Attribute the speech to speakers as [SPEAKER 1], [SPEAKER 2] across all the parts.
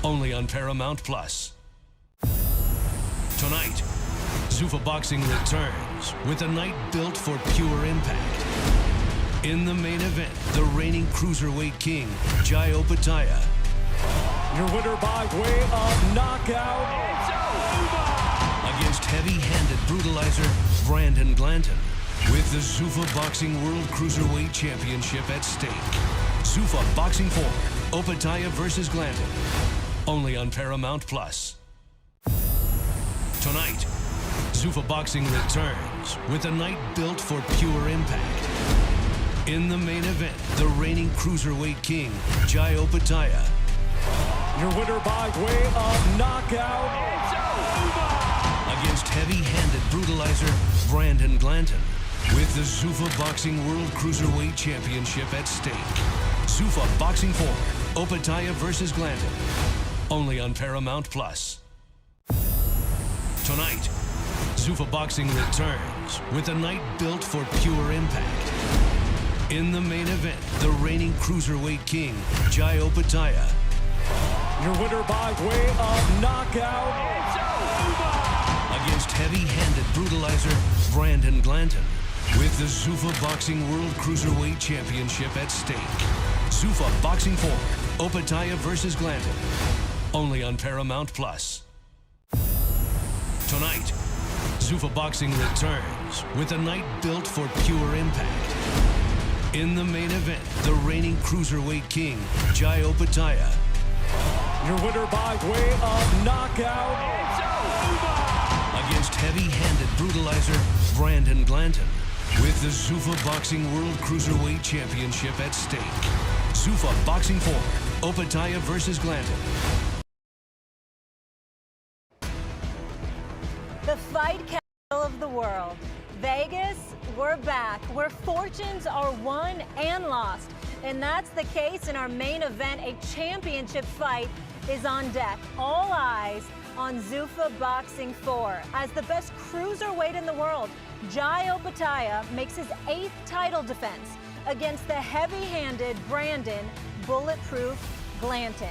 [SPEAKER 1] only on Paramount Plus. Tonight, Zuffa Boxing returns with a night built for pure impact. In the main event, the reigning cruiserweight king, Jai Opetaia.
[SPEAKER 2] Your winner by way of knockout,
[SPEAKER 1] against heavy-handed brutalizer, Brandon Glanton. With the Zuffa Boxing World Cruiserweight Championship at stake. Zuffa Boxing 4, Opetaia versus Glanton. Only on Paramount Plus. Tonight, Zuffa Boxing returns with a night built for pure impact. In the main event, the reigning cruiserweight king, Jai Opetaia.
[SPEAKER 2] Your winner by way of knockout,
[SPEAKER 1] against heavy-handed brutalizer, Brandon Glanton. With the Zuffa Boxing World Cruiserweight Championship at stake. Zuffa Boxing 4, Opetaia versus Glanton. Only on Paramount Plus. Tonight, Zuffa Boxing returns with a night built for pure impact. In the main event, the reigning cruiserweight king, Jai Opetaia.
[SPEAKER 2] your winner by way of knockout,
[SPEAKER 1] against heavy-handed brutalizer, Brandon Glanton. With the Zuffa Boxing World Cruiserweight Championship at stake. Zuffa Boxing 4, Opetaia versus Glanton. Only on Paramount Plus. Tonight, Zuffa Boxing returns with a night built for pure impact. In the main event, the reigning cruiserweight king, Jai Opetaia.
[SPEAKER 2] your winner by way of knockout,
[SPEAKER 1] against heavy-handed brutalizer, Brandon Glanton. With the Zuffa Boxing World Cruiserweight Championship at stake. Zuffa Boxing 4, Opetaia versus Glanton.
[SPEAKER 3] The fight capital of the world. Vegas, we're back, where fortunes are won and lost. And that's the case in our main event. A championship fight is on deck. All eyes on Zuffa Boxing 4. As the best cruiserweight in the world, Jai Opetaia makes his 8th title defense against the heavy-handed Brandon Bulletproof Glanton.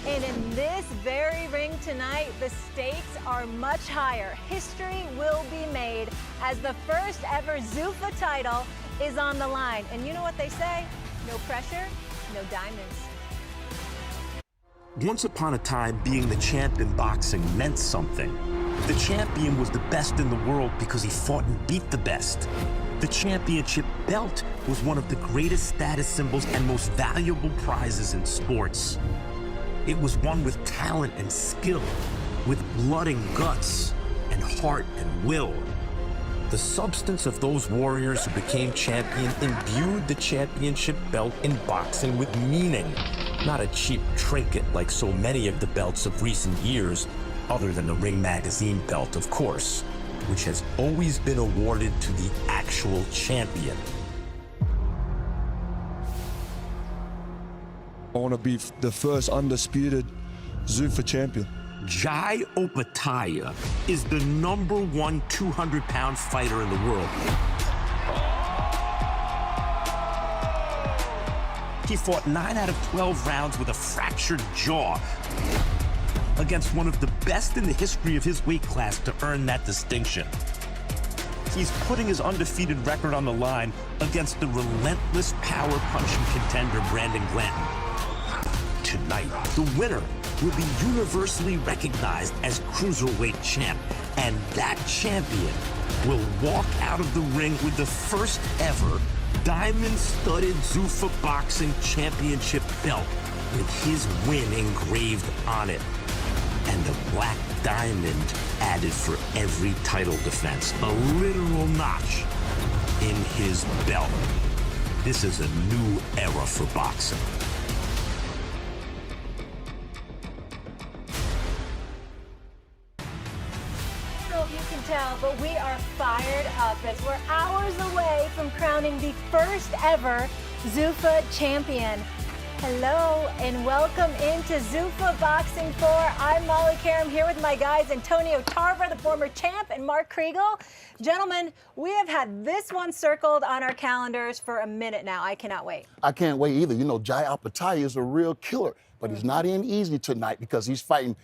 [SPEAKER 3] And in this very ring tonight, the stakes are much higher. History will be made as the first ever Zuffa title is on the line. And you know what they say? No pressure, no diamonds.
[SPEAKER 4] Once upon a time, being the champ in boxing meant something. The champion was the best in the world because he fought and beat the best. The championship belt was one of the greatest status symbols and most valuable prizes in sports. It was won with talent and skill, with blood and guts, and heart and will. The substance of those warriors who became champion imbued the championship belt in boxing with meaning, not a cheap trinket like so many of the belts of recent years, other than the Ring Magazine belt, of course, which has always been awarded to the actual champion.
[SPEAKER 5] I want to be the first undisputed Zuffa champion.
[SPEAKER 4] Jai Opetaia is the #1 200-pound fighter in the world. He fought 9 out of 12 rounds with a fractured jaw against one of the best in the history of his weight class to earn that distinction. He's putting his undefeated record on the line against the relentless power-punching contender Brandon Glanton. Tonight, the winner will be universally recognized as cruiserweight champ, and that champion will walk out of the ring with the first ever diamond-studded Zuffa Boxing Championship belt with his win engraved on it, and a black diamond added for every title defense, a literal notch in his belt. This is a new era for boxing.
[SPEAKER 3] Tell, but we are fired up as we're hours away from crowning the first ever Zuffa champion. Hello and welcome into Zuffa Boxing 4. I'm Molly Karam here with my guys Antonio Tarver, the former champ, and Mark Kriegel. Gentlemen, we have had this one circled on our calendars for a minute now. I cannot wait.
[SPEAKER 6] I can't wait either. You know, Jai Opetaia is a real killer. but he's not in easy tonight because he's fighting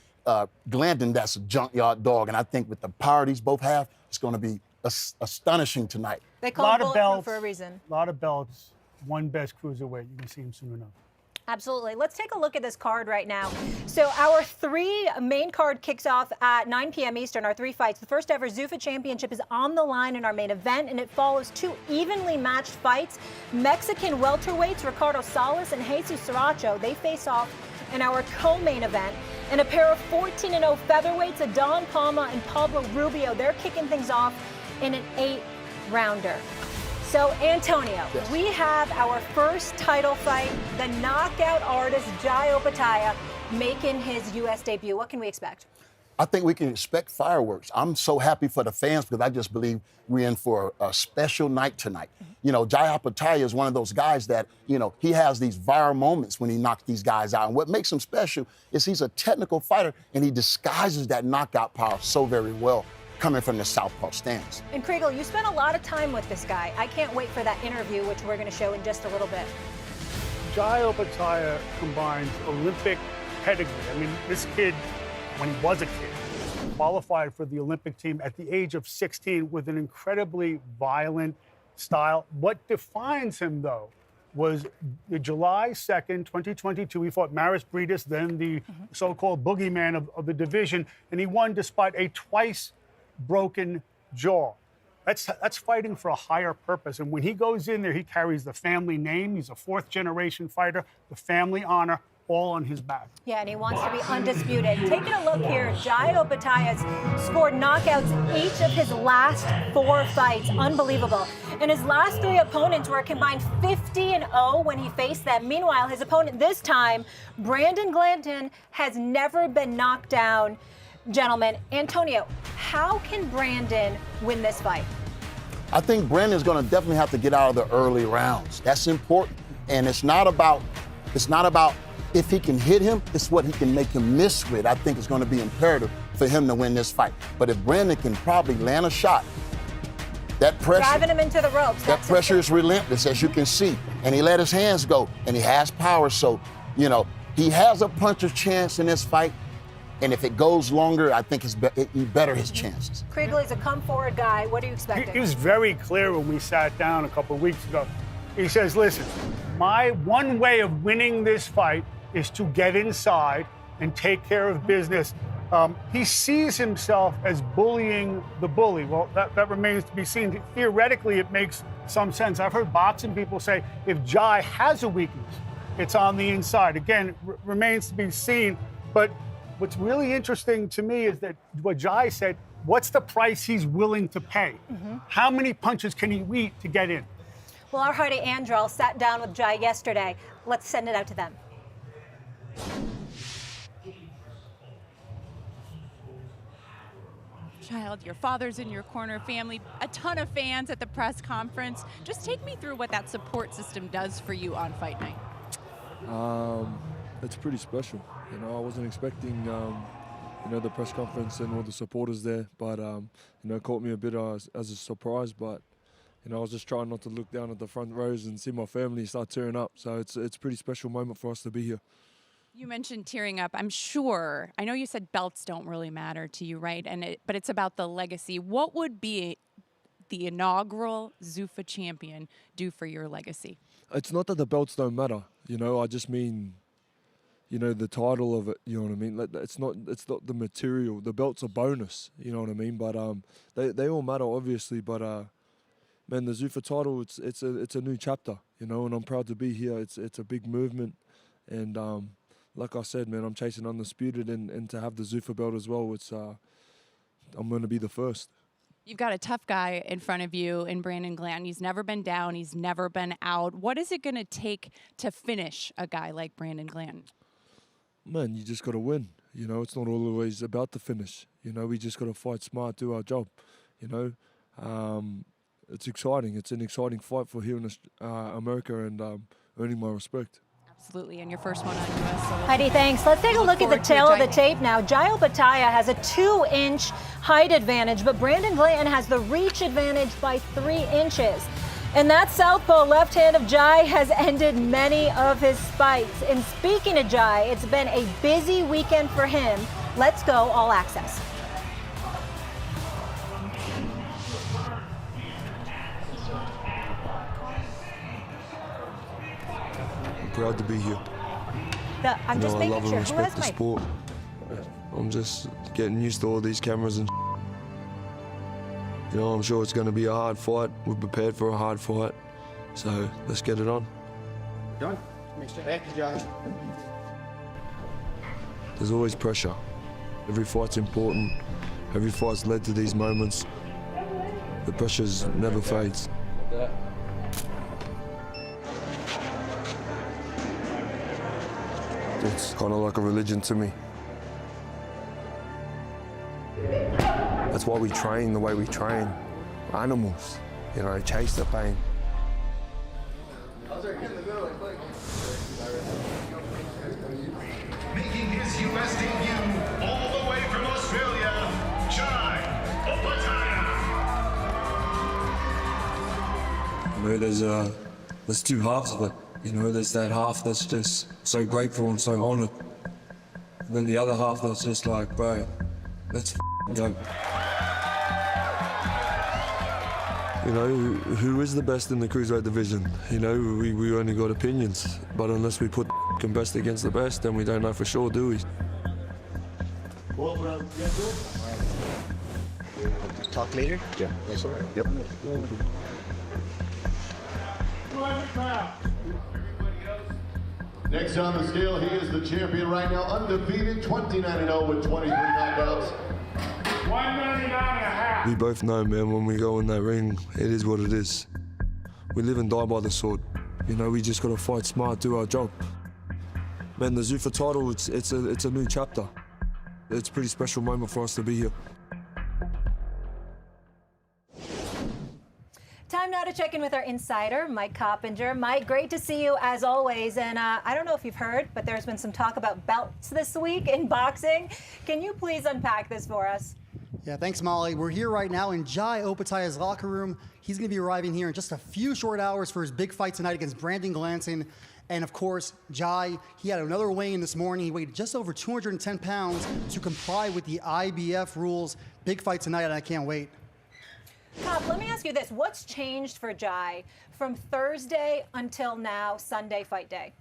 [SPEAKER 6] Glanton, that's a junkyard dog. And I think with the power these both have, it's going to be astonishing tonight.
[SPEAKER 3] They call it bulletproof for a reason.
[SPEAKER 7] A lot of belts, one best cruiserweight. You can see him soon enough.
[SPEAKER 3] Absolutely. Let's take a look at this card right now. So our main card kicks off at 9 p.m. Eastern, our 3 fights. The first ever Zuffa Championship is on the line in our main event, and it follows 2 evenly matched fights. Mexican welterweights Ricardo Salas and Jesus Saracho, they face off in our co-main event. And a pair of 14-0 featherweights, Adon Palma and Pablo Rubio, they're kicking things off in an 8-rounder. So, Antonio,
[SPEAKER 6] yes.
[SPEAKER 3] We have our first title fight, the knockout artist Jai Opetaia making his U.S. debut. What can we expect?
[SPEAKER 6] I think we can expect fireworks. I'm so happy for the fans because I just believe we're in for a special night tonight. You know, Jai Opetaia is one of those guys that, you know, he has these viral moments when he knocks these guys out. And what makes him special is he's a technical fighter and he disguises that knockout power so very well, coming from the southpaw stance.
[SPEAKER 3] And Kriegel, you spent a lot of time with this guy. I can't wait for that interview, which we're going to show in just a little bit.
[SPEAKER 7] Jai Opetaia combines Olympic pedigree. I mean, this kid, when he was a kid, qualified for the Olympic team at the age of 16 with an incredibly violent style. What defines him, though, was the July 2nd, 2022. He fought Maris Briedis, then the so-called boogeyman of the division, and he won despite a twice broken jaw. That's fighting for a higher purpose. And when he goes in there, he carries the family name. He's a 4th-generation fighter, the family honor, all on his back.
[SPEAKER 3] Yeah, and he wants to be undisputed. Taking a look here, Jai Opetaia's scored knockouts each of his last 4 fights. Unbelievable. And his last 3 opponents were a combined 50-0 when he faced them. Meanwhile, his opponent this time, Brandon Glanton, has never been knocked down. Gentlemen, Antonio, how can Brandon win this fight?
[SPEAKER 6] I think Brandon's going to definitely have to get out of the early rounds. That's important. And it's not about if he can hit him, it's what he can make him miss with. I think it's going to be imperative for him to win this fight. But if Brandon can probably land a shot, that pressure,
[SPEAKER 3] driving him into the ropes.
[SPEAKER 6] That pressure is relentless, as you can see. And he let his hands go, and he has power. So, you know, he has a puncher's chance in this fight. And if it goes longer, I think he better his chances.
[SPEAKER 3] Kriegel is a come-forward guy. What are you expecting?
[SPEAKER 7] He was very clear when we sat down a couple of weeks ago. He says, listen, my one way of winning this fight is to get inside and take care of business. He sees himself as bullying the bully. Well, that remains to be seen. Theoretically, it makes some sense. I've heard boxing people say if Jai has a weakness, it's on the inside. Again, remains to be seen. But what's really interesting to me is that what Jai said, what's the price he's willing to pay? How many punches can he eat to get in?
[SPEAKER 3] Well, our Hardy Andrel sat down with Jai yesterday. Let's send it out to them.
[SPEAKER 8] Child, your father's in your corner, family, a ton of fans at the press conference. Just take me through what that support system does for you on fight night.
[SPEAKER 5] It's pretty special. You know, I wasn't expecting, you know, the press conference and all the supporters there, but, you know, it caught me a bit as a surprise, but, you know, I was just trying not to look down at the front rows and see my family start tearing up. So it's a pretty special moment for us to be here.
[SPEAKER 8] You mentioned tearing up. I'm sure, I know you said belts don't really matter to you, right? But it's about the legacy. What would be the inaugural Zuffa champion do for your legacy?
[SPEAKER 5] It's not that the belts don't matter, you know, I just mean, you know, the title of it, you know what I mean? Like, it's not the material. The belt's a bonus, you know what I mean? But they all matter, obviously, but man, the Zuffa title, it's a new chapter, you know, and I'm proud to be here. It's a big movement, and like I said, man, I'm chasing undisputed, and to have the Zuffa belt as well, I'm going to be the first.
[SPEAKER 8] You've got a tough guy in front of you in Brandon Glanton. He's never been down. He's never been out. What is it going to take to finish a guy like Brandon Glanton?
[SPEAKER 5] Man, you just got to win. You know, it's not always about the finish. You know, we just got to fight smart, do our job. You know, it's exciting. It's an exciting fight for here in America, and earning my respect.
[SPEAKER 8] Absolutely, and your first one on US soil.
[SPEAKER 3] Heidi, thanks. Let's take a look at the tail of the tape now. Jai Opetaia has a 2-inch height advantage, but Brandon Glanton has the reach advantage by 3 inches. And that southpaw left hand of Jai has ended many of his fights. And speaking of Jai, it's been a busy weekend for him. Let's go All Access.
[SPEAKER 5] I'm proud to be here.
[SPEAKER 3] I'm just
[SPEAKER 5] I love
[SPEAKER 3] making
[SPEAKER 5] and
[SPEAKER 3] sure. Who has
[SPEAKER 5] respect the
[SPEAKER 3] my...
[SPEAKER 5] sport. I'm just getting used to all these cameras and I'm sure it's going to be a hard fight. We're prepared for a hard fight. So let's get it on.
[SPEAKER 9] Done. Thank you, Josh.
[SPEAKER 5] There's always pressure. Every fight's important. Every fight's led to these moments. The pressure never fades. It's kind of like a religion to me. That's why we train the way we train. Animals, chase the pain.
[SPEAKER 10] Making his U.S. debut all the way from Australia, Jai Opetaia.
[SPEAKER 5] There's two halves of it. There's that half that's just so grateful and so honored. And then the other half that's just like, bro, let's go. Who is the best in the cruiserweight division? We only got opinions, but unless we put the best against the best, then we don't know for sure, do we?
[SPEAKER 9] Talk later?
[SPEAKER 6] Yeah. That's all right. Yep.
[SPEAKER 10] Next on the scale, he is the champion right now, undefeated, 29-0 with 23 knockouts.
[SPEAKER 7] 199.5.
[SPEAKER 5] We both know, man, when we go in that ring, it is what it is. We live and die by the sword. We just gotta fight smart, do our job. Man, the Zuffa title, it's a new chapter. It's a pretty special moment for us to be here.
[SPEAKER 3] Time now to check in with our insider, Mike Coppinger. Mike, great to see you as always. And I don't know if you've heard, but there's been some talk about belts this week in boxing. Can you please unpack this for us?
[SPEAKER 11] Yeah, thanks, Molly. We're here right now in Jai Opetaia's locker room. He's going to be arriving here in just a few short hours for his big fight tonight against Brandon Glanton. And of course, Jai, he had another weigh-in this morning. He weighed just over 210 pounds to comply with the IBF rules. Big fight tonight, and I can't wait.
[SPEAKER 3] Cop, let me ask you this. What's changed for Jai from Thursday until now, Sunday fight day?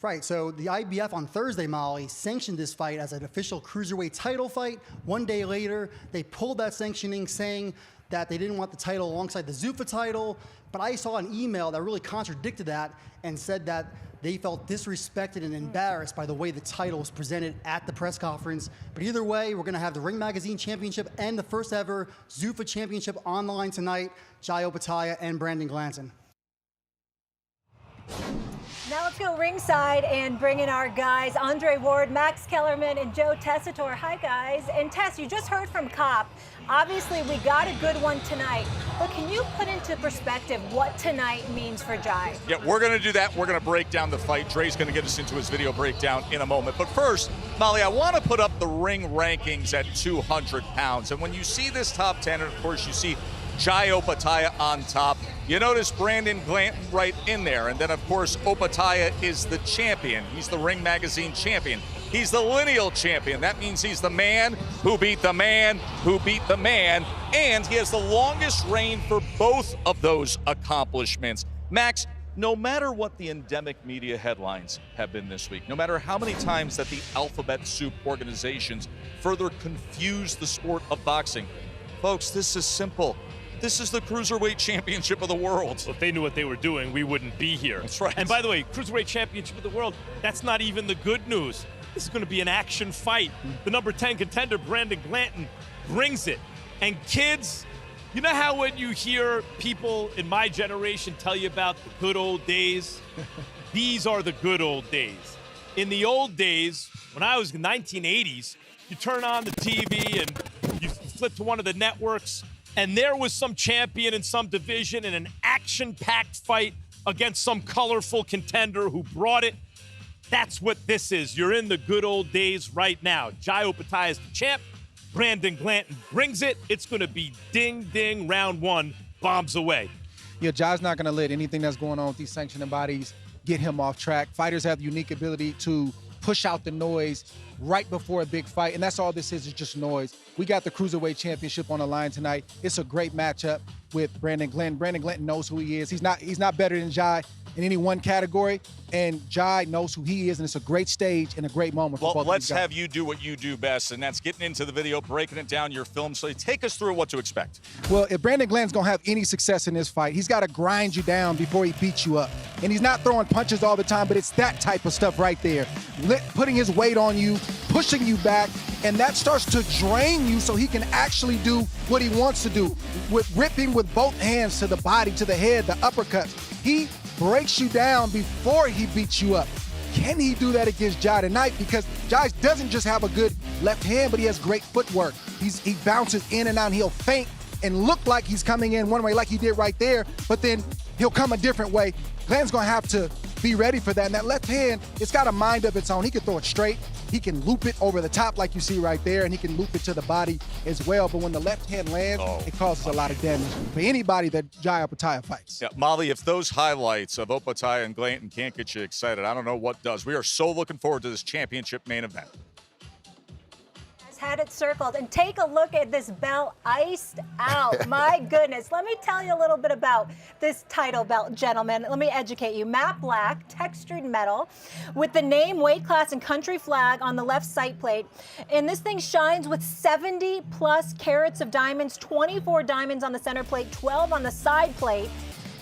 [SPEAKER 11] Right, so the IBF on Thursday, Molly, sanctioned this fight as an official cruiserweight title fight. One day later, they pulled that sanctioning, saying that they didn't want the title alongside the Zuffa title. But I saw an email that really contradicted that and said that they felt disrespected and embarrassed by the way the title was presented at the press conference. But either way, we're going to have the Ring Magazine Championship and the first ever Zuffa Championship online tonight. Jai Opetaia and Brandon Glanton.
[SPEAKER 3] Now let's go ringside and bring in our guys, Andre Ward, Max Kellerman, and Joe Tessitore. Hi, guys. And Tess, you just heard from Cop. Obviously, we got a good one tonight, but can you put into perspective what tonight means for Jai?
[SPEAKER 12] Yeah, we're going to do that. We're going to break down the fight. Dre's going to get us into his video breakdown in a moment. But first, Molly, I want to put up the ring rankings at 200 pounds. And when you see this top 10, and of course you see Jai Opetaia on top, you notice Brandon Glanton right in there. And then, of course, Opetaia is the champion. He's the Ring Magazine champion. He's the lineal champion. That means he's the man who beat the man who beat the man. And he has the longest reign for both of those accomplishments. Max, no matter what the endemic media headlines have been this week, no matter how many times that the alphabet soup organizations further confuse the sport of boxing, folks, this is simple. This is the Cruiserweight Championship of the world.
[SPEAKER 13] Well, if they knew what they were doing, we wouldn't be here.
[SPEAKER 12] That's right.
[SPEAKER 13] And by the way, Cruiserweight Championship of the world, that's not even the good news. This is going to be an action fight. The number 10 contender, Brandon Glanton, brings it. And kids, you know how when you hear people in my generation tell you about the good old days? These are the good old days. In the old days, when I was in the 1980s, you turn on the TV and you flip to one of the networks, and there was some champion in some division in an action-packed fight against some colorful contender who brought it. That's what this is. You're in the good old days right now. Jai Opetaia is the champ. Brandon Glanton brings it. It's going to be ding, ding, round one, bombs away.
[SPEAKER 14] Jai's not going to let anything that's going on with these sanctioning bodies get him off track. Fighters have the unique ability to push out the noise right before a big fight, and that's all this is just noise. We got the Cruiserweight Championship on the line tonight. It's a great matchup with Brandon Glanton. Brandon Glanton knows who he is. He's not better than Jai in any one category, and Jai knows who he is, and it's a great stage and a great moment for both
[SPEAKER 12] let's
[SPEAKER 14] of these guys.
[SPEAKER 12] have you do what you do best, and that's getting into the video, breaking it down, your film. So take us through what to expect.
[SPEAKER 14] Well, if Brandon Glanton's going to have any success in this fight, he's got to grind you down before he beats you up. And he's not throwing punches all the time, but it's that type of stuff right there. Putting his weight on you, pushing you back, and that starts to drain you so he can actually do what he wants to do. With ripping with both hands to the body, to the head, the uppercuts. He breaks you down before he beats you up. Can he do that against Jai tonight? Because Jai doesn't just have a good left hand, but he has great footwork. He bounces in and out, and he'll feint and look like he's coming in one way like he did right there, but then he'll come a different way. Glenn's gonna have to be ready for that. And that left hand, it's got a mind of its own. He can throw it straight. He can loop it over the top like you see right there, and he can loop it to the body as well. But when the left hand lands, it causes a lot of damage for anybody that Jai Opetaia fights.
[SPEAKER 12] Yeah, Molly, if those highlights of Opetaia and Glanton can't get you excited, I don't know what does. We are so looking forward to this championship main event.
[SPEAKER 3] Had it circled, and take a look at this belt iced out. My goodness. Let me tell you a little bit about this title belt, gentlemen. Let me educate you. Matte black, textured metal, with the name, weight class, and country flag on the left sight plate. And this thing shines with 70 plus carats of diamonds, 24 diamonds on the center plate, 12 on the side plate.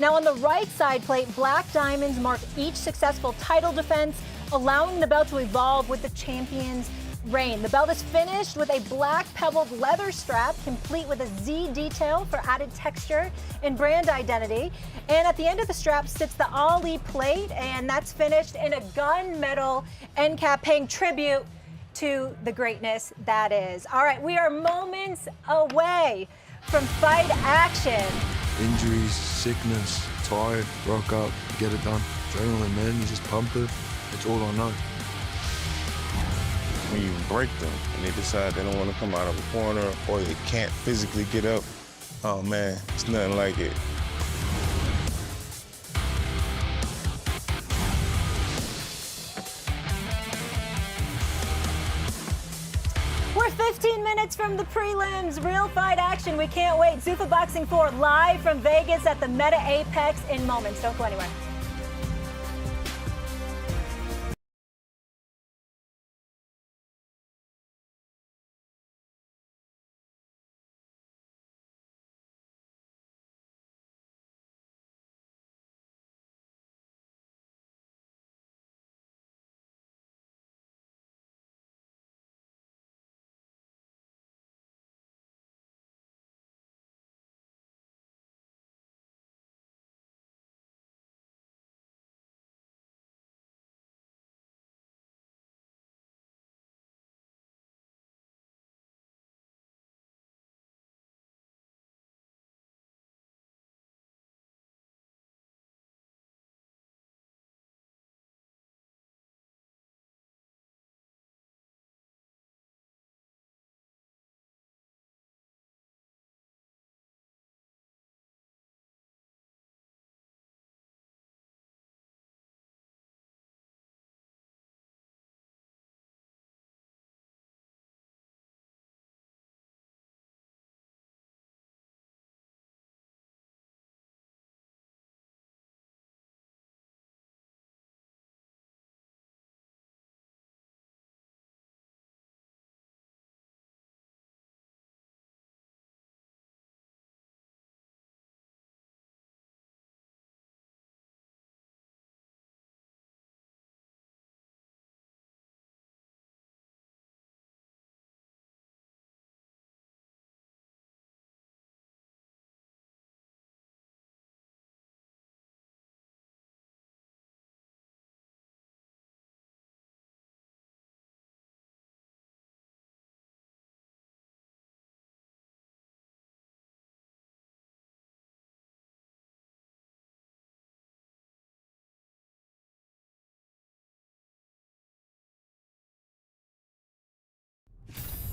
[SPEAKER 3] Now on the right side plate, black diamonds mark each successful title defense, allowing the belt to evolve with the champion's reign. The belt is finished with a black pebbled leather strap, complete with a Z detail for added texture and brand identity. And at the end of the strap sits the Ali plate, and that's finished in a gunmetal end cap, paying tribute to the greatness that is. All right, we are moments away from fight action.
[SPEAKER 5] Injuries, sickness, tired, rock up, get it done. Adrenaline, man, you just pump it. It's all I know.
[SPEAKER 15] When you break them and they decide they don't want to come out of a corner or they can't physically get up, oh man, it's nothing like it.
[SPEAKER 3] We're 15 minutes from the prelims. Real fight action. We can't wait. Zuffa Boxing 4 live from Vegas at the Meta Apex in moments. Don't go anywhere.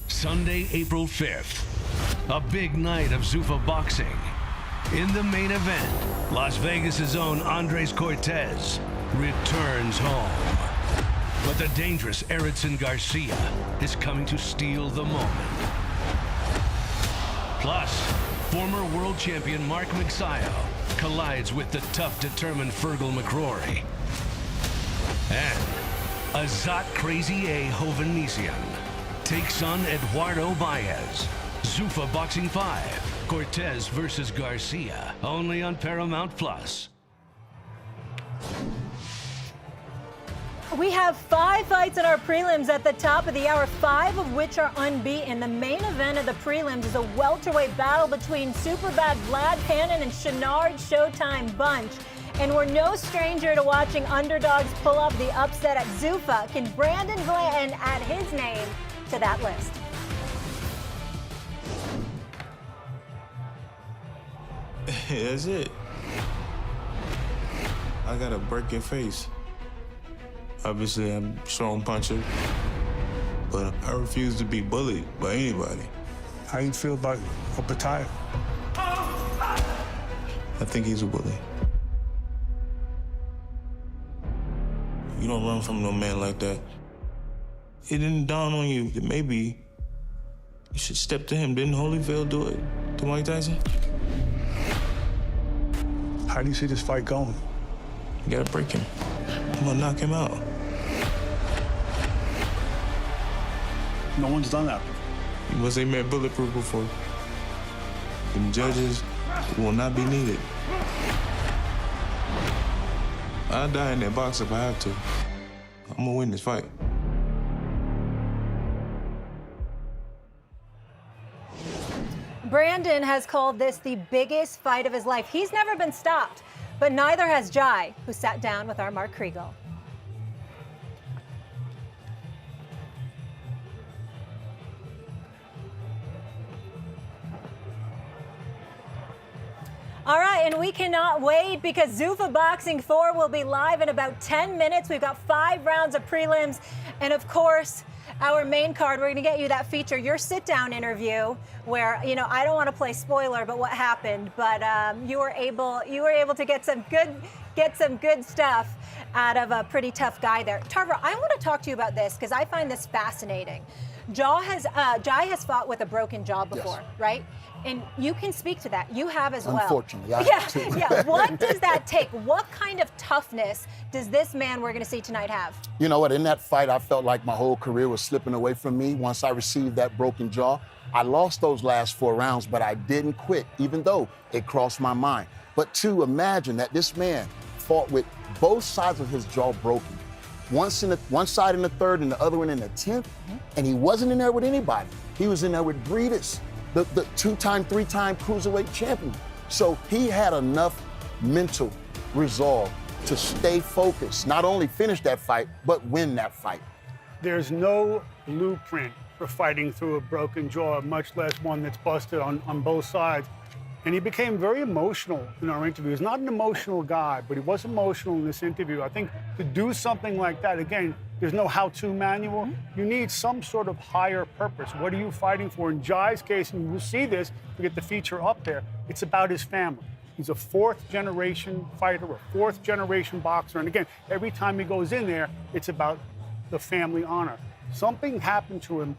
[SPEAKER 1] Sunday, April 5th. A big night of Zuffa Boxing. In the main event, Las Vegas' own Andres Cortez returns home. But the dangerous Erickson Garcia is coming to steal the moment. Plus, former world champion Mark Magsayo collides with the tough, determined Fergal McCrory. And Azat Crazy A Hovhannissian takes on Eduardo Baez. Zuffa Boxing 5, Cortez versus Garcia, only on Paramount Plus.
[SPEAKER 3] We have 5 fights in our prelims at the top of the hour, 5 of which are unbeaten. The main event of the prelims is a welterweight battle between Superbad Vlad Panin and Shenard Showtime Bunch. And we're no stranger to watching underdogs pull off the upset at Zuffa. Can Brandon Glanton add his name to that list?
[SPEAKER 15] That's it. I gotta break your face. Obviously, I'm a strong puncher, but I refuse to be bullied by anybody.
[SPEAKER 7] How you feel about Opetaia?
[SPEAKER 15] I think he's a bully. You don't run from no man like that. It didn't dawn on you that maybe you should step to him. Didn't Holyfield do it to Mike Tyson?
[SPEAKER 7] How do you see this fight going?
[SPEAKER 15] You gotta break him. I'm gonna knock him out.
[SPEAKER 7] No one's done that.
[SPEAKER 15] You must ain't met bulletproof before. Them judges will not be needed. I'll die in that box if I have to. I'm gonna win this fight.
[SPEAKER 3] Brandon has called this the biggest fight of his life. He's never been stopped, but neither has Jai, who sat down with our Mark Kriegel. All right, and we cannot wait because Zuffa Boxing 4 will be live in about 10 minutes. We've got 5 rounds of prelims, and of course, our main card, we're going to get you that feature, your sit-down interview, where, you know, I don't want to play spoiler, but what happened, but you were able to get some good stuff out of a pretty tough guy there. Tarver, I want to talk to you about this because I find this fascinating. Jai has fought with a broken jaw before, yes, right? And you can speak to that. You have as well.
[SPEAKER 6] Unfortunately, I have too.
[SPEAKER 3] Yeah. What does that take? What kind of toughness does this man we're going to see tonight have?
[SPEAKER 6] You know what? In that fight, I felt like my whole career was slipping away from me once I received that broken jaw. I lost those last 4 rounds, but I didn't quit, even though it crossed my mind. But to imagine that this man fought with both sides of his jaw broken, one side in the 3rd and the other one in the 10th, and he wasn't in there with anybody. He was in there with Breedis, the 2-time, 3-time cruiserweight champion. So he had enough mental resolve to stay focused, not only finish that fight, but win that fight.
[SPEAKER 7] There's no blueprint for fighting through a broken jaw, much less one that's busted on both sides. And he became very emotional in our interview. He's not an emotional guy, but he was emotional in this interview. I think to do something like that, again, there's no how-to manual. You need some sort of higher purpose. What are you fighting for? In Jai's case, and we'll see this, we get the feature up there, it's about his family. He's a 4th-generation fighter, a 4th-generation boxer. And again, every time he goes in there, it's about the family honor. Something happened to him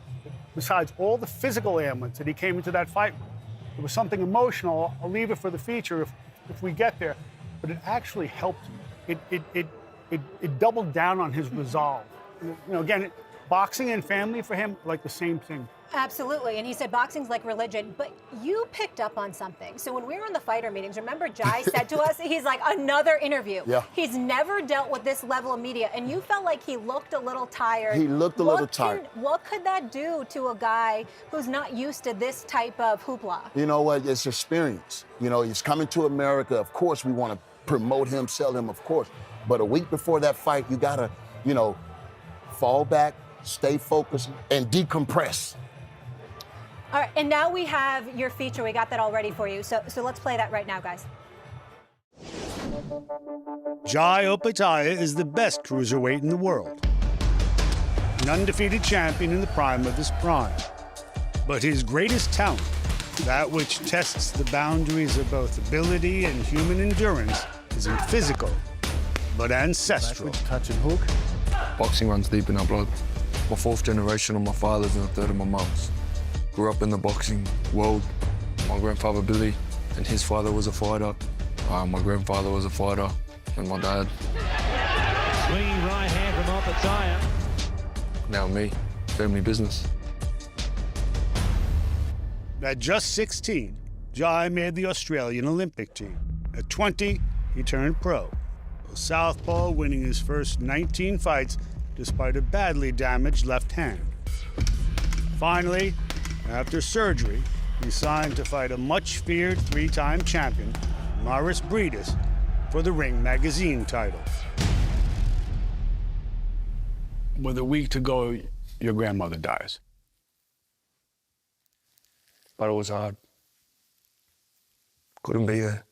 [SPEAKER 7] besides all the physical ailments that he came into that fight with. It was something emotional. I'll leave it for the feature if we get there. But it actually helped him. It doubled down on his resolve. You know, again, boxing and family for him, like the same thing.
[SPEAKER 3] Absolutely, and he said boxing's like religion, but you picked up on something. So when we were in the fighter meetings, remember Jai said to us, he's like, another interview. Yeah. He's never dealt with this level of media, and you felt like he looked a little tired.
[SPEAKER 6] He looked a little tired.
[SPEAKER 3] What could that do to a guy who's not used to this type of hoopla?
[SPEAKER 6] You know what, it's experience. You know, he's coming to America. Of course, we want to promote him, sell him, of course. But a week before that fight, you gotta, you know, fall back, stay focused, and decompress.
[SPEAKER 3] All right, and now we have your feature. We got that all ready for you. So let's play that right now, guys.
[SPEAKER 7] Jai Opetaia is the best cruiserweight in the world. An undefeated champion in the prime of his prime. But his greatest talent That which tests the boundaries of both ability and human endurance isn't physical, but ancestral.
[SPEAKER 5] Touch and hook. Boxing runs deep in our blood. My fourth generation on my father's and a third of my mum's. Grew up in the boxing world. My grandfather Billy and his father was a fighter. My grandfather was a fighter, and my dad.
[SPEAKER 2] Swinging right hand from Opataya.
[SPEAKER 5] Now me, family business.
[SPEAKER 7] At just 16, Jai made the Australian Olympic team. At 20, he turned pro. A southpaw winning his first 19 fights despite a badly damaged left hand. Finally, after surgery, he signed to fight a much-feared three-time champion, Maurice Breedis, for the Ring Magazine title.
[SPEAKER 16] With a week to go, your grandmother dies.
[SPEAKER 5] But it was hard. Couldn't be there.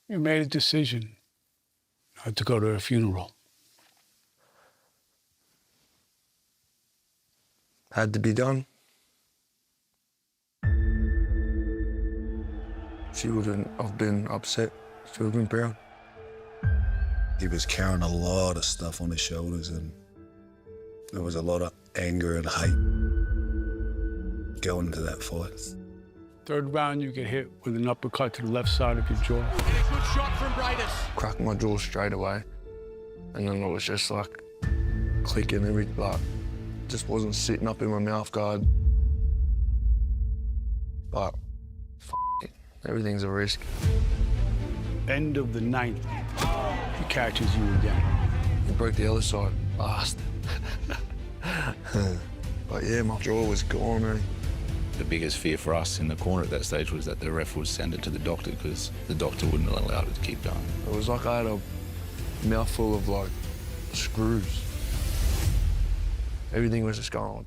[SPEAKER 16] You made a decision not to go to her funeral.
[SPEAKER 5] Had to be done. She wouldn't have been upset. She would have been proud.
[SPEAKER 17] He was carrying a lot of stuff on his shoulders, and there was a lot of anger and hate going into that fight.
[SPEAKER 16] Third round, you get hit with an uppercut to the left side of your jaw.
[SPEAKER 2] Good shot from Breidis.
[SPEAKER 5] Cracked my jaw straight away. And then it was just like clicking just wasn't sitting up in my mouth guard. But it, everything's a risk.
[SPEAKER 16] End of the ninth, he catches you again.
[SPEAKER 5] He broke the other side, last. But yeah, my jaw was gone, really.
[SPEAKER 18] The biggest fear for us in the corner at that stage was that the ref would send it to the doctor because the doctor wouldn't allow it to keep going.
[SPEAKER 5] It was like I had a mouthful of like screws. Everything was just going.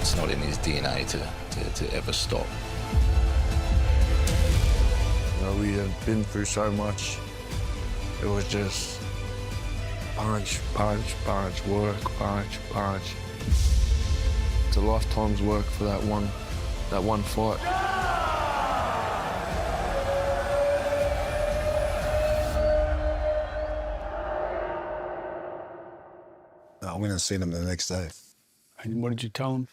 [SPEAKER 18] It's not in his DNA to ever stop.
[SPEAKER 5] You know, we had been through so much. It was just punch, punch, punch, work, punch, punch. It's a lifetime's work for that one fight.
[SPEAKER 17] I went and seen him the next day.
[SPEAKER 16] And what did you tell him?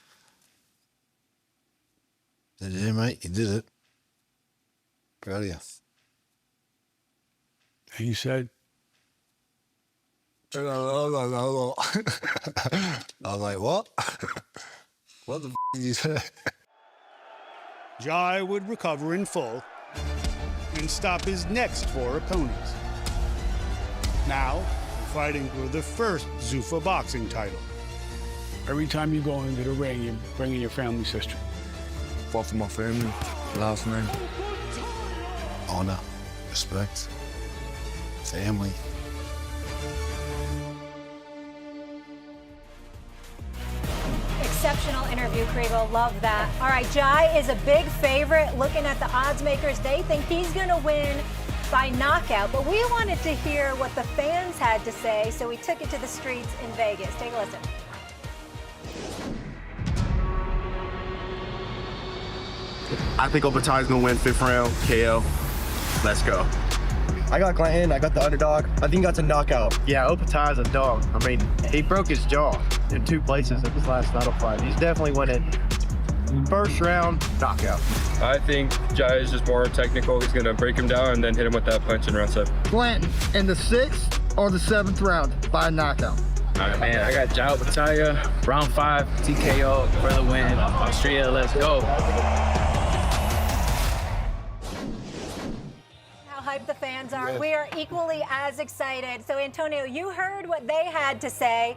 [SPEAKER 17] I said, yeah, mate, you did it. Proud of you.
[SPEAKER 16] And he said?
[SPEAKER 17] I was like, what? What the f did you say?
[SPEAKER 7] Jai would recover in full and stop his next 4 opponents. Now, fighting for the first Zuffa Boxing title.
[SPEAKER 16] Every time you go into the ring, you're bringing your family's history.
[SPEAKER 5] Fought for my family, last name.
[SPEAKER 17] Honor, respect, family.
[SPEAKER 3] Exceptional interview, Kriegel. Love that. All right, Jai is a big favorite. Looking at the odds makers, they think he's going to win by knockout. But we wanted to hear what the fans had to say, so we took it to the streets in Vegas. Take a listen.
[SPEAKER 19] I think Opataya's going to win 5th round, KO. Let's go.
[SPEAKER 9] I got Glanton, I got the underdog. I think that's a knockout.
[SPEAKER 20] Yeah, Opataya's a dog. I mean, he broke his jaw in 2 places in his last title fight. He's definitely winning. 1st round, knockout.
[SPEAKER 21] I think Jai is just more technical. He's going to break him down and then hit him with that punch in round 7.
[SPEAKER 22] Glanton in the 6th or the 7th round by a knockout.
[SPEAKER 21] All right, man, I got Jai Opataya, round 5, TKO for the win. Australia, let's go.
[SPEAKER 3] Hype the fans are. Yes. We are equally as excited. So, Antonio, you heard what they had to say.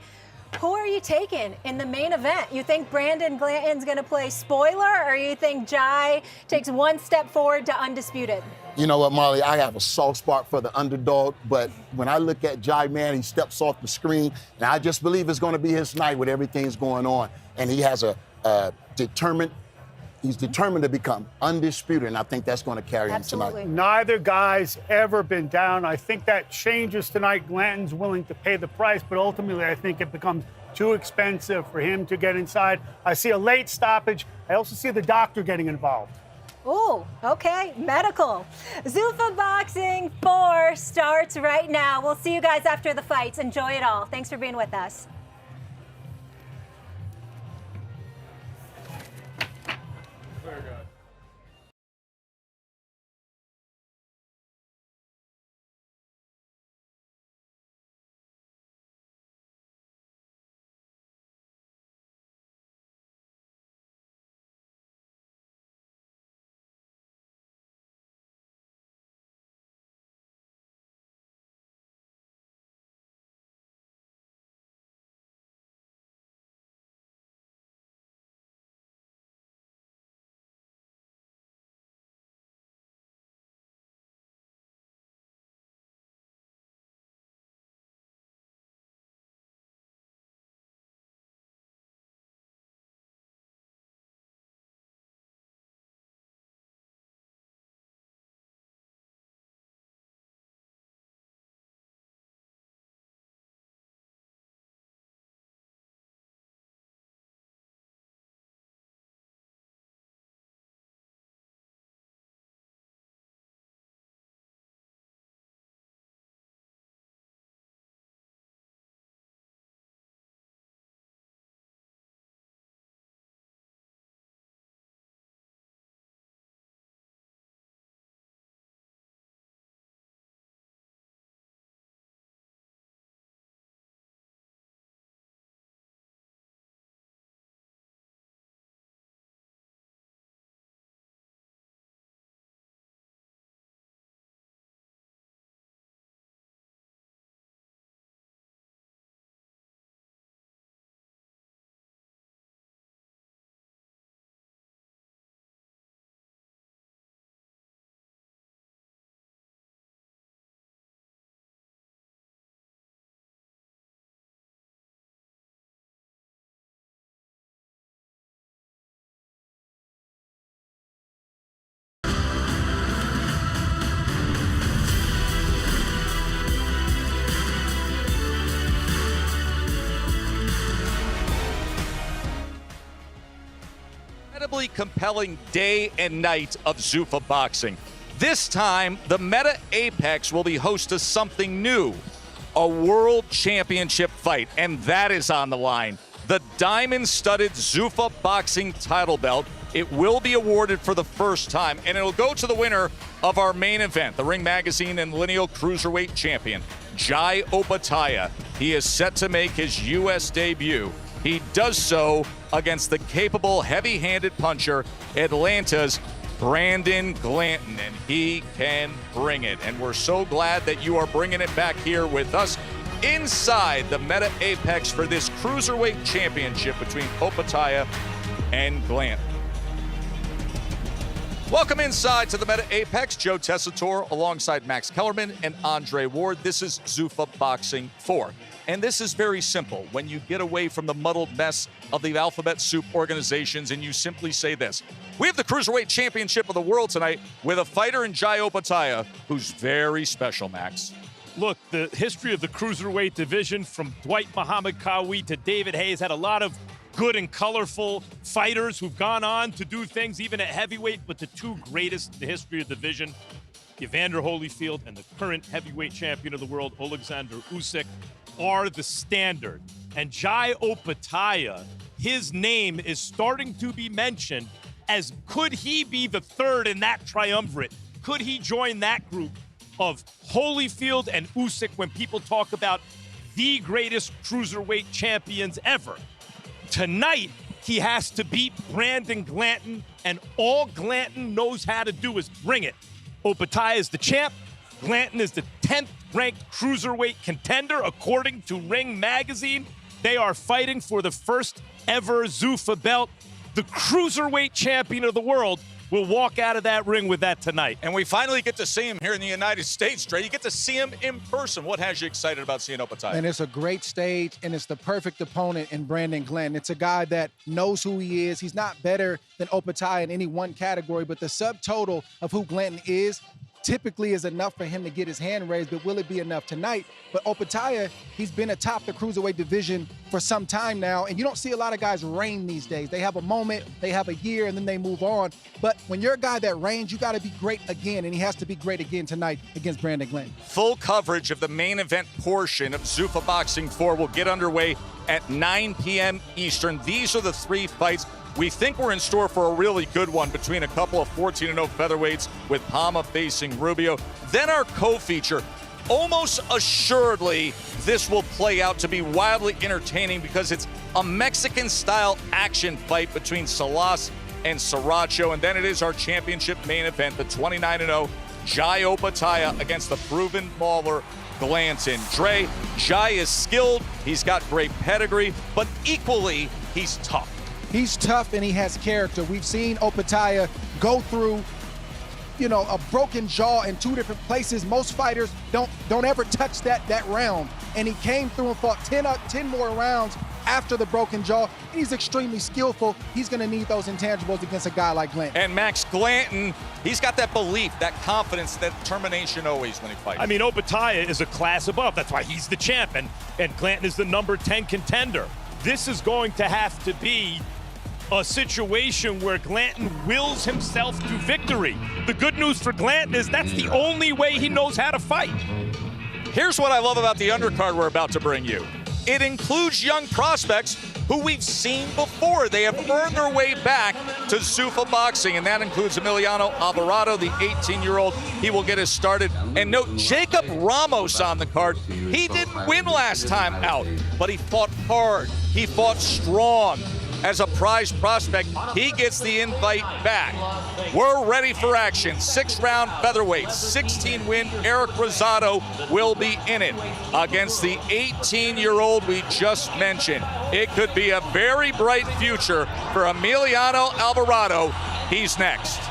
[SPEAKER 3] Who are you taking in the main event? You think Brandon Glanton's going to play spoiler, or you think Jai takes 1 step forward to undisputed?
[SPEAKER 6] You know what, Molly? I have a soft spot for the underdog, but when I look at Jai, man, he steps off the screen, and I just believe it's going to be his night with everything's going on. And he has a determined, He's determined to become undisputed, and I think that's going to carry him tonight.
[SPEAKER 7] Neither guy's ever been down. I think that changes tonight. Glanton's willing to pay the price, but ultimately I think it becomes too expensive for him to get inside. I see a late stoppage. I also see the doctor getting involved.
[SPEAKER 3] Ooh, okay, medical. Zuffa Boxing 4 starts right now. We'll see you guys after the fights. Enjoy it all. Thanks for being with us.
[SPEAKER 12] Incredibly compelling day and night of Zuffa Boxing. This time, the Meta Apex will be host to something new, a world championship fight, and that is on the line. The diamond-studded Zuffa Boxing title belt. It will be awarded for the first time, and it'll go to the winner of our main event, the Ring Magazine and Lineal Cruiserweight Champion, Jai Opetaia. He is set to make his U.S. debut. He does so against the capable, heavy-handed puncher, Atlanta's Brandon Glanton, and he can bring it. And we're so glad that you are bringing it back here with us inside the Meta Apex for this Cruiserweight Championship between Opetaia and Glanton. Welcome inside to the Meta Apex. Joe Tessitore alongside Max Kellerman and Andre Ward. This is Zuffa Boxing 4. And this is very simple. When you get away from the muddled mess of the alphabet soup organizations and you simply say this: we have the Cruiserweight Championship of the world tonight with a fighter in Jai Opetaia who's very special, Max.
[SPEAKER 13] Look, the history of the Cruiserweight division from Dwight Muhammad Qawi to David Hayes had a lot of good and colorful fighters who've gone on to do things even at heavyweight, but the two greatest in the history of the division, Evander Holyfield and the current heavyweight champion of the world, Alexander Usyk, are the standard. And Jai Opetaia, his name is starting to be mentioned as, could he be the third in that triumvirate? Could he join that group of Holyfield and Usyk when people talk about the greatest cruiserweight champions ever? Tonight, he has to beat Brandon Glanton, and all Glanton knows how to do is bring it. Opetaia is the champ. Glanton is the 10th ranked cruiserweight contender, according to Ring Magazine. They are fighting for the first ever Zuffa belt. The cruiserweight champion of the world will walk out of that ring with that tonight.
[SPEAKER 12] And we finally get to see him here in the United States, Dre. You get to see him in person. What has you excited about seeing Opetaia?
[SPEAKER 14] And it's a great stage, and it's the perfect opponent in Brandon Glenn. It's a guy that knows who he is. He's not better than Opetaia in any one category, but the subtotal of who Glanton is typically is enough for him to get his hand raised, but will it be enough tonight? But Opetaia, he's been atop the cruiserweight division for some time now, and you don't see a lot of guys reign these days. They have a moment, they have a year, and then they move on. But when you're a guy that reigns, you got to be great again, and he has to be great again tonight against Brandon Glenn.
[SPEAKER 12] Full coverage of the main event portion of Zuffa Boxing 4 will get underway at 9 p.m. Eastern. These are the 3 fights. We think we're in store for a really good one between a couple of 14-0 featherweights with Palma facing Rubio. Then our co-feature. Almost assuredly, this will play out to be wildly entertaining because it's a Mexican-style action fight between Salas and Sriracha. And then it is our championship main event, the 29-0 Jai Opetaia against the proven mauler Glanton. Dre, Jai is skilled, he's got great pedigree, but equally, he's tough.
[SPEAKER 14] He's tough and he has character. We've seen Opetaia go through, a broken jaw in 2 different places. Most fighters don't ever touch that round. And he came through and fought 10 more rounds after the broken jaw. He's extremely skillful. He's going to need those intangibles against a guy like Glanton.
[SPEAKER 12] And Max Glanton, he's got that belief, that confidence, that determination always when he fights.
[SPEAKER 13] I mean, Opetaia is a class above. That's why he's the champ, and Glanton is the number 10 contender. This is going to have to be a situation where Glanton wills himself to victory. The good news for Glanton is that's the only way he knows how to fight.
[SPEAKER 12] Here's what I love about the undercard we're about to bring you. It includes young prospects who we've seen before. They have earned their way back to Zuffa Boxing, and that includes Emiliano Alvarado, the 18-year-old. He will get us started. And note, Jacob Ramos on the card. He didn't win last time out, but he fought hard. He fought strong. As a prize prospect, he gets the invite back. We're ready for action. 6-round featherweight, 16-win Erick Rosado will be in it against the 18-year-old we just mentioned. It could be a very bright future for Emiliano Alvarado. He's next.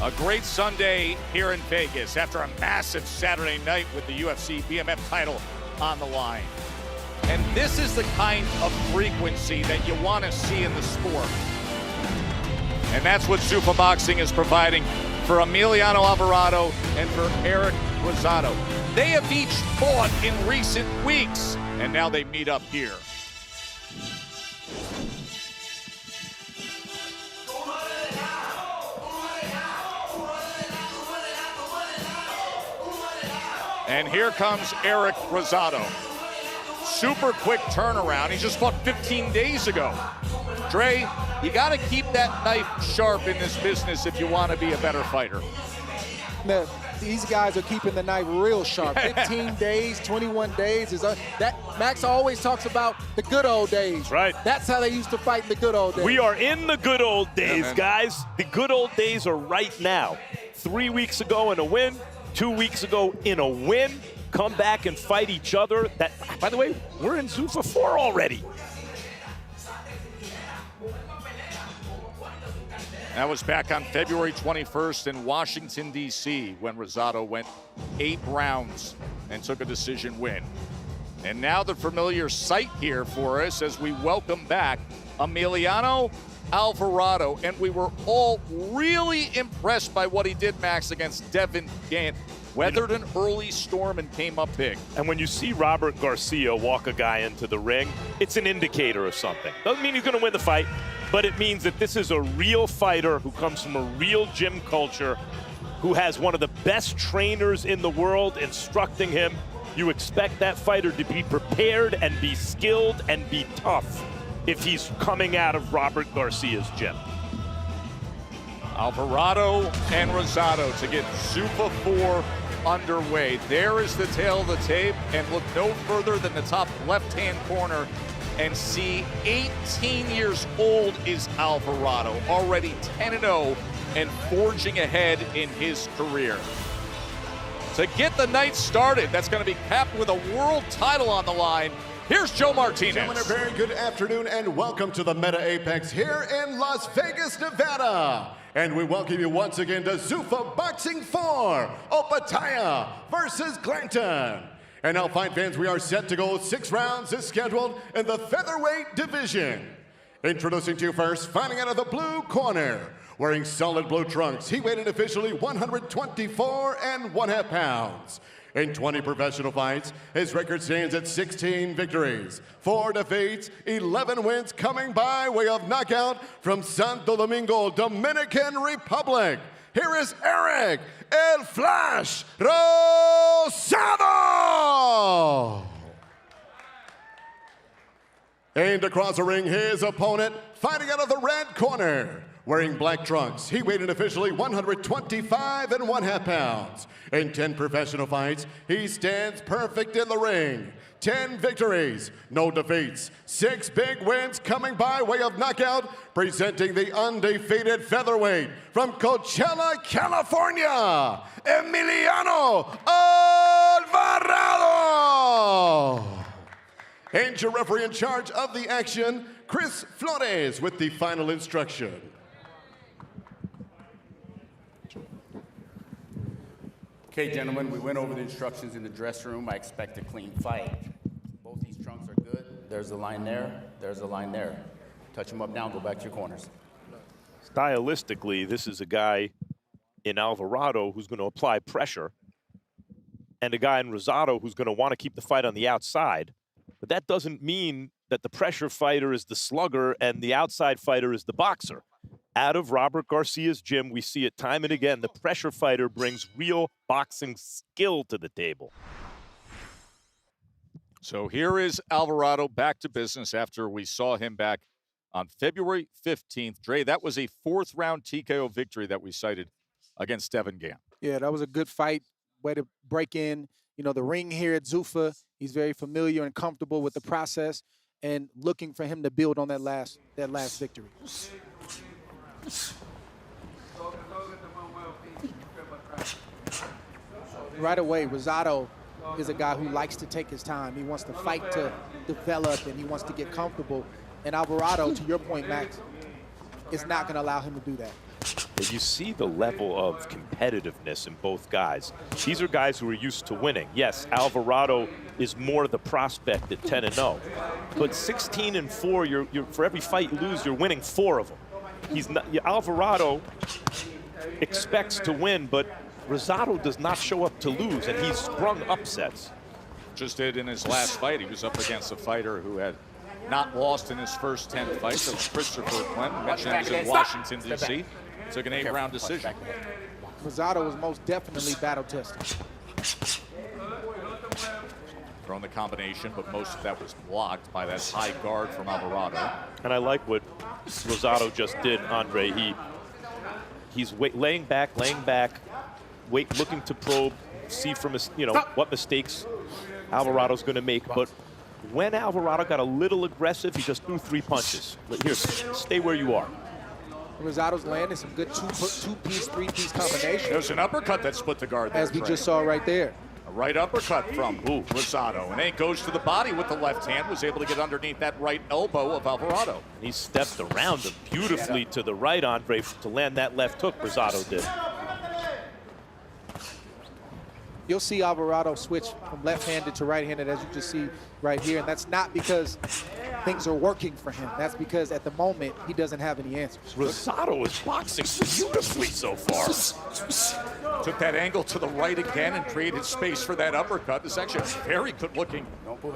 [SPEAKER 12] A great Sunday here in Vegas after a massive Saturday night with the UFC BMF title on the line. And this is the kind of frequency that you want to see in the sport. And that's what Zuffa Boxing is providing for Emiliano Alvarado and for Erick Rosado. They have each fought in recent weeks, and now they meet up here. And here comes Erick Rosado. Super quick turnaround. He just fought 15 days ago. Dre, you got to keep that knife sharp in this business if you want to be a better fighter.
[SPEAKER 14] Man, these guys are keeping the knife real sharp. 15 days, 21 days. That Max always talks about the good old days.
[SPEAKER 13] Right.
[SPEAKER 14] That's how they used to fight in the good old days.
[SPEAKER 13] We are in the good old days, guys. The good old days are right now. 3 weeks ago in a win, 2 weeks ago in a win, come back and fight each other. That, by the way, we're in Zuffa 4 already.
[SPEAKER 12] That was back on February 21st in Washington, D.C., when Rosado went 8 rounds and took a decision win. And now the familiar sight here for us as we welcome back Emiliano Alvarado. And we were all really impressed by what he did, Max, against Devin Gant. Weathered an early storm and came up big.
[SPEAKER 13] And when you see Robert Garcia walk a guy into the ring, it's an indicator of something. Doesn't mean he's going to win the fight, but it means that this is a real fighter who comes from a real gym culture, who has one of the best trainers in the world instructing him. You expect that fighter to be prepared and be skilled and be tough if he's coming out of Robert Garcia's gym.
[SPEAKER 12] Alvarado and Rosado to get Zuffa 4 underway. There is the tail of the tape, and look no further than the top left-hand corner and see 18 years old is Alvarado, already 10-0 and forging ahead in his career. To get the night started, that's going to be capped with a world title on the line. Here's Joe Martinez.
[SPEAKER 10] Gentlemen, a very good afternoon and welcome to the Meta Apex here in Las Vegas, Nevada. And we welcome you once again to Zuffa Boxing 4, Opataya versus Glanton. And now, fight fans, we are set to go 6 rounds as scheduled in the featherweight division. Introducing to you first, fighting out of the blue corner, wearing solid blue trunks, he weighed in officially 124 1/2 pounds. In 20 professional fights, his record stands at 16 victories, 4 defeats, 11 wins, coming by way of knockout from Santo Domingo, Dominican Republic. Here is Erick El Flash Rosado! And across the ring, his opponent, fighting out of the red corner, wearing black trunks, he weighed in officially 125 1/2 pounds. In 10 professional fights, he stands perfect in the ring. 10 victories, no defeats, 6 big wins coming by way of knockout, presenting the undefeated featherweight from Coachella, California, Emiliano Alvarado. And your referee in charge of the action, Chris Flores, with the final instruction.
[SPEAKER 4] Okay, gentlemen, we went over the instructions in the dressing room. I expect a clean fight. Both these trunks are good. There's a line there. There's a line there. Touch them up now. Go back to your corners.
[SPEAKER 13] Stylistically, this is a guy in Alvarado who's going to apply pressure, and a guy in Rosado who's going to want to keep the fight on the outside. But that doesn't mean that the pressure fighter is the slugger and the outside fighter is the boxer. Out of Robert Garcia's gym, we see it time and again. The pressure fighter brings real boxing skill to the table.
[SPEAKER 12] So here is Alvarado back to business after we saw him back on February 15th. Dre, that was a 4th round TKO victory that we cited against Devin Gant.
[SPEAKER 14] Yeah, that was a good fight. Way to break in, the ring here at Zuffa. He's very familiar and comfortable with the process, and looking for him to build on that last victory. Right away, Rosado is a guy who likes to take his time. He wants the fight to develop, and he wants to get comfortable. And Alvarado, to your point, Max, is not going to allow him to do that.
[SPEAKER 13] You see the level of competitiveness in both guys. These are guys who are used to winning. Yes, Alvarado is more the prospect at 10-0, but 16-4, you're for every fight you lose, you're winning 4 of them. He's not, Alvarado expects to win, but Rosado does not show up to lose, and he's sprung upsets.
[SPEAKER 12] Just did in his last fight. He was up against a fighter who had not lost in his first 10 fights. That was Christopher Clinton. Mentioned he was in Washington, D.C. Took an 8-round decision.
[SPEAKER 14] Rosado was most definitely battle tested.
[SPEAKER 12] Thrown the combination, but most of that was blocked by that high guard from Alvarado.
[SPEAKER 13] And I like what Rosado just did, Andre. He's laying back, looking to probe, see from what mistakes Alvarado's going to make. But when Alvarado got a little aggressive, he just threw 3 punches. Here, stay where you are.
[SPEAKER 14] Rosado's landing some good two-piece, three-piece combinations.
[SPEAKER 12] There's an uppercut that split the guard there,
[SPEAKER 14] as we just saw right there.
[SPEAKER 12] A right uppercut from Rosado, and then he goes to the body with the left hand, was able to get underneath that right elbow of Alvarado.
[SPEAKER 13] He stepped around him beautifully to the right, Andre, to land that left hook. Rosado did.
[SPEAKER 14] You'll see Alvarado switch from left-handed to right-handed, as you just see right here, and that's not because things are working for him. That's because at the moment he doesn't have any answers.
[SPEAKER 13] Rosado is boxing beautifully so far.
[SPEAKER 12] Took that angle to the right again and created space for that uppercut. This is actually a very good-looking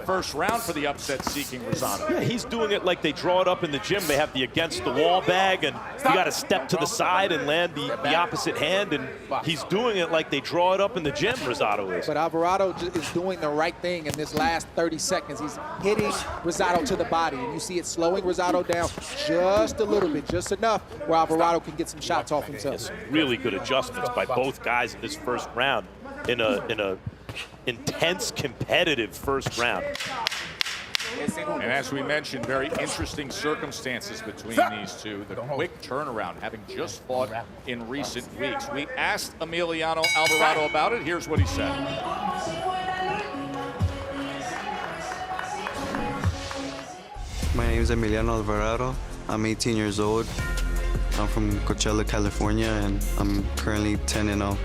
[SPEAKER 12] first round for the upset-seeking Rosado.
[SPEAKER 13] Yeah, he's doing it like they draw it up in the gym. They have the against-the-wall bag, and you got to step to the side and land the opposite hand, and he's doing it like they draw it up in the gym, Rosado is.
[SPEAKER 14] But Alvarado is doing the right thing in this last 30 seconds. He's hitting Rosado to the body, and you see it slowing Rosado down just a little bit, just enough where Alvarado can get some shots off himself.
[SPEAKER 13] Yes, really good adjustments by both guys in this first round in a intense, competitive first round.
[SPEAKER 12] And as we mentioned, very interesting circumstances between these two. The quick turnaround, having just fought in recent weeks. We asked Emiliano Alvarado about it. Here's what he said.
[SPEAKER 8] My name is Emiliano Alvarado. I'm 18 years old. I'm from Coachella, California, and I'm currently 10-0.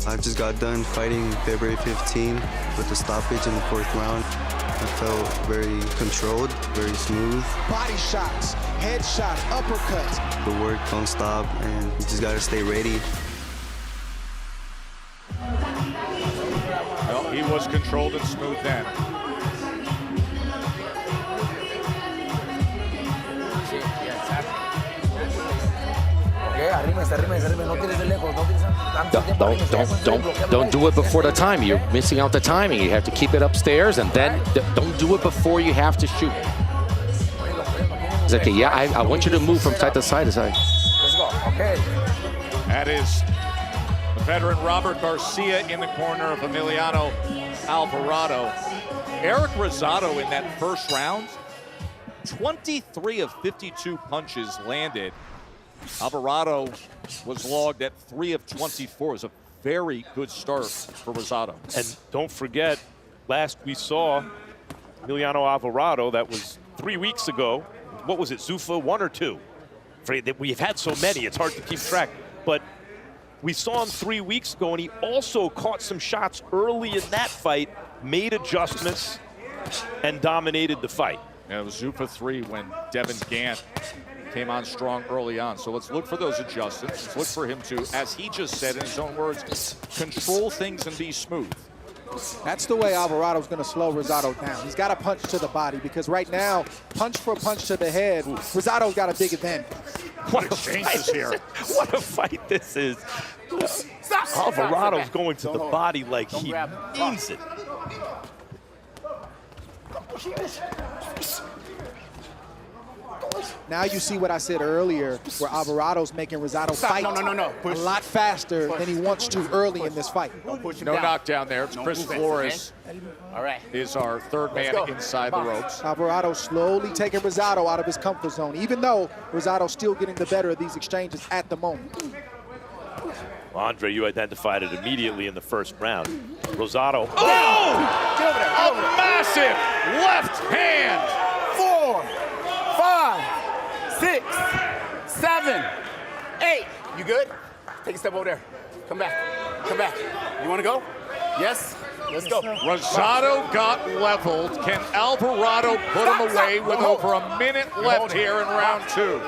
[SPEAKER 8] I just got done fighting February 15 with a stoppage in the 4th round. I felt very controlled, very smooth.
[SPEAKER 14] Body shots, head shots, uppercuts.
[SPEAKER 8] The work don't stop, and you just gotta stay ready.
[SPEAKER 12] Well, he was controlled and smooth then.
[SPEAKER 11] Don't do it before the time. You're missing out the timing. You have to keep it upstairs, and then don't do it before you have to shoot. It's okay, yeah, I want you to move from side to side to side.
[SPEAKER 12] Let's go. Okay. That is the veteran Robert Garcia in the corner of Emiliano Alvarado. Erick Rosado in that first round, 23 of 52 punches landed. Alvarado was logged at 3 of 24. It was a very good start for Rosado.
[SPEAKER 13] And don't forget, last we saw Emiliano Alvarado, that was 3 weeks ago. What was it, Zuffa 1 or 2? We've had so many, it's hard to keep track. But we saw him 3 weeks ago, and he also caught some shots early in that fight, made adjustments, and dominated the fight.
[SPEAKER 12] Yeah, it was Zuffa 3 when Devin Gant came on strong early on. So let's look for those adjustments. Let's look for him to, as he just said in his own words, control things and be smooth.
[SPEAKER 14] That's the way Alvarado's going to slow Rosado down. He's got to punch to the body, because right now, punch for punch to the head, Rosado's got a big advantage.
[SPEAKER 13] What a fight here. What a fight this is. Alvarado's going to the body like he means it.
[SPEAKER 14] Now you see what I said earlier, where Alvarado's making Rosado fight a lot faster than he wants to early in this fight.
[SPEAKER 12] No knockdown there. It's Chris Flores.
[SPEAKER 4] All right.
[SPEAKER 12] Is our third man inside the ropes.
[SPEAKER 14] Alvarado slowly taking Rosado out of his comfort zone, even though Rosado's still getting the better of these exchanges at the moment.
[SPEAKER 13] Andre, you identified it immediately in the first round. Rosado. Oh!
[SPEAKER 12] A massive left hand.
[SPEAKER 4] 4, 5, 6, 7, 8. You good? Take a step over there. Come back. Come back. You want to go? Yes? Let's go.
[SPEAKER 12] Rosado got leveled. Can Alvarado put him away with over a minute left here in round 2?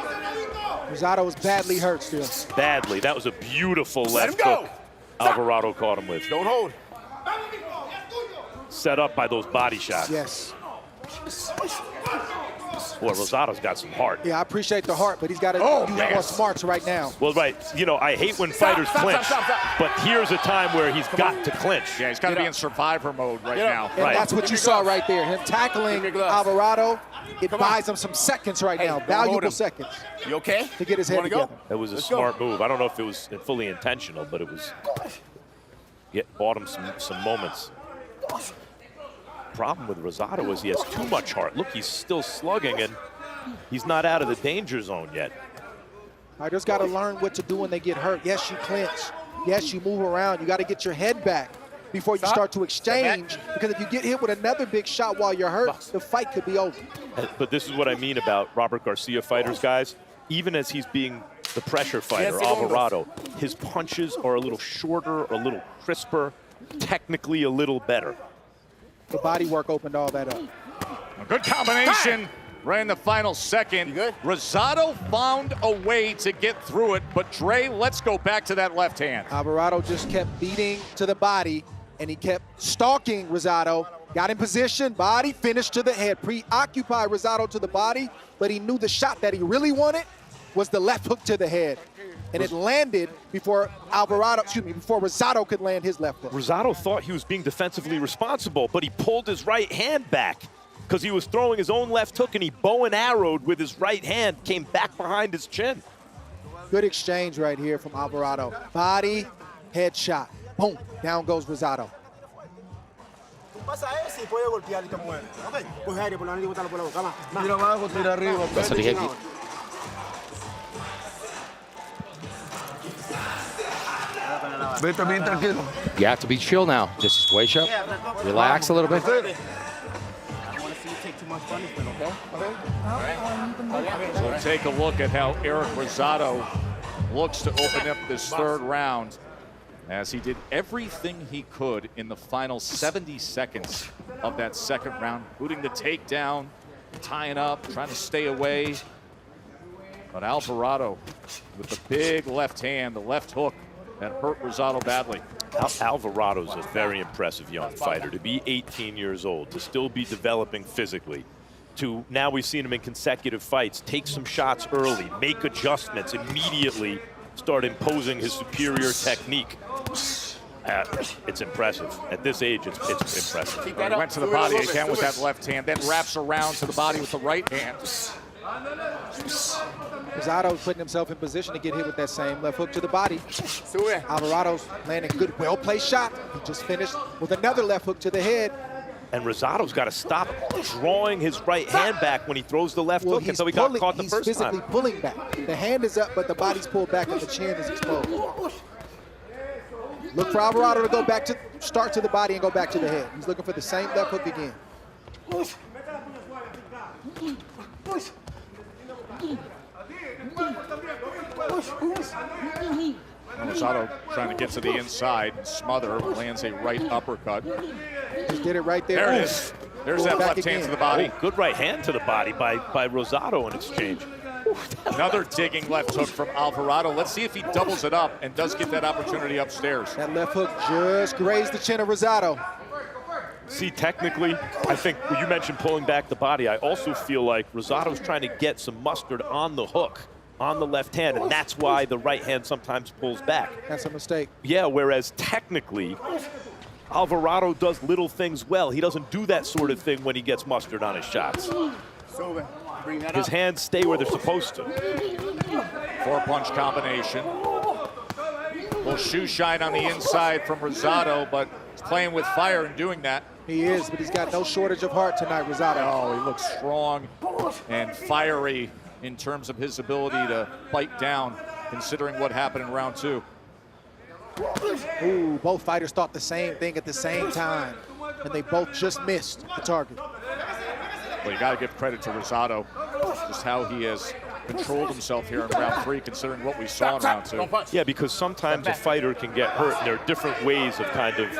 [SPEAKER 14] Rosado was badly hurt still.
[SPEAKER 1] Badly. That was a beautiful left hook Alvarado caught him with.
[SPEAKER 4] Don't hold.
[SPEAKER 1] Set up by those body shots.
[SPEAKER 14] Yes.
[SPEAKER 1] Boy, Rosado's got some heart.
[SPEAKER 14] Yeah, I appreciate the heart, but he's got to use more smarts right now.
[SPEAKER 1] Well, right. You know, I hate when fighters clinch, but here's a time where he's got to clinch.
[SPEAKER 12] Yeah, he's got to be in survivor mode right now.
[SPEAKER 14] And that's what you saw right there. Him tackling Alvarado, it buys him some seconds right now, valuable seconds.
[SPEAKER 4] You okay?
[SPEAKER 14] To get his head together.
[SPEAKER 1] That was a smart move. I don't know if it was fully intentional, but it was. Bought him some moments. Problem with Rosado is he has too much heart. Look, he's still slugging, and he's not out of the danger zone yet.
[SPEAKER 14] Fighters got to learn what to do when they get hurt. Yes, you clinch. Yes, you move around. You got to get your head back before you start to exchange, because if you get hit with another big shot while you're hurt, the fight could be over.
[SPEAKER 1] But this is what I mean about Robert Garcia fighters, guys. Even as he's being the pressure fighter, Alvarado, his punches are a little shorter, a little crisper, technically a little better.
[SPEAKER 14] The body work opened all that up.
[SPEAKER 12] A good combination right in the final second. You good? Rosado found a way to get through it, but Dre, let's go back to that left hand.
[SPEAKER 14] Alvarado just kept beating to the body, and he kept stalking Rosado. Got in position, body, finished to the head. Preoccupied Rosado to the body, but he knew the shot that he really wanted was the left hook to the head. And it landed before before Rosado could land his left hook.
[SPEAKER 1] Rosado thought he was being defensively responsible, but he pulled his right hand back because he was throwing his own left hook, and he bow and arrowed with his right hand, came back behind his chin.
[SPEAKER 14] Good exchange right here from Alvarado. Body, head shot. Boom, down goes Rosado.
[SPEAKER 11] You have to be chill now. Just wake up, relax a little bit.
[SPEAKER 12] So take a look at how Erick Rosado looks to open up this third round, as he did everything he could in the final 70 seconds of that second round, including the takedown, tying up, trying to stay away. But Alvarado with the big left hand, the left hook, that hurt Rosado badly.
[SPEAKER 1] Alvarado's a very impressive young fighter. To be 18 years old, to still be developing physically, to now we've seen him in consecutive fights, take some shots early, make adjustments, immediately start imposing his superior technique. It's impressive. At this age, it's impressive.
[SPEAKER 12] He went to the body again with that left hand, then wraps around to the body with the right hand.
[SPEAKER 14] Rosado putting himself in position to get hit with that same left hook to the body. Alvarado's landing good, well-placed shot. He just finished with another left hook to the head.
[SPEAKER 1] And Rosado's got to stop drawing his right hand back when he throws the left hook until he got caught the first time.
[SPEAKER 14] He's physically pulling back. The hand is up, but the body's pulled back and the chin is exposed. Look for Alvarado to go back to, start to the body and go back to the head. He's looking for the same left hook again.
[SPEAKER 12] Rosado trying to get to the inside and smother, lands a right uppercut.
[SPEAKER 14] Just did it right there.
[SPEAKER 12] There it is. There's that left hand to the body.
[SPEAKER 1] Oh, good right hand to the body by Rosado in exchange.
[SPEAKER 12] Another digging left hook from Alvarado. Let's see if he doubles it up and does get that opportunity upstairs.
[SPEAKER 14] That left hook just grazed the chin of Rosado.
[SPEAKER 1] See, technically, I think you mentioned pulling back the body. I also feel like Rosado's trying to get some mustard on the hook, on the left hand, and that's why the right hand sometimes pulls back.
[SPEAKER 14] That's a mistake.
[SPEAKER 1] Yeah, whereas technically, Alvarado does little things well. He doesn't do that sort of thing when he gets mustard on his shots. His hands stay where they're supposed to.
[SPEAKER 12] Four-punch combination. Little shoe shine on the inside from Rosado, but he's playing with fire and doing that.
[SPEAKER 14] He is, but he's got no shortage of heart tonight, Rosado.
[SPEAKER 12] Oh, he looks strong and fiery in terms of his ability to bite down, considering what happened in round two.
[SPEAKER 14] Ooh, both fighters thought the same thing at the same time, and they both just missed the target.
[SPEAKER 12] Well, you got to give credit to Rosado, just how he has controlled himself here in round three, considering what we saw in round two.
[SPEAKER 1] Yeah, because sometimes a fighter can get hurt, and there are different ways of kind of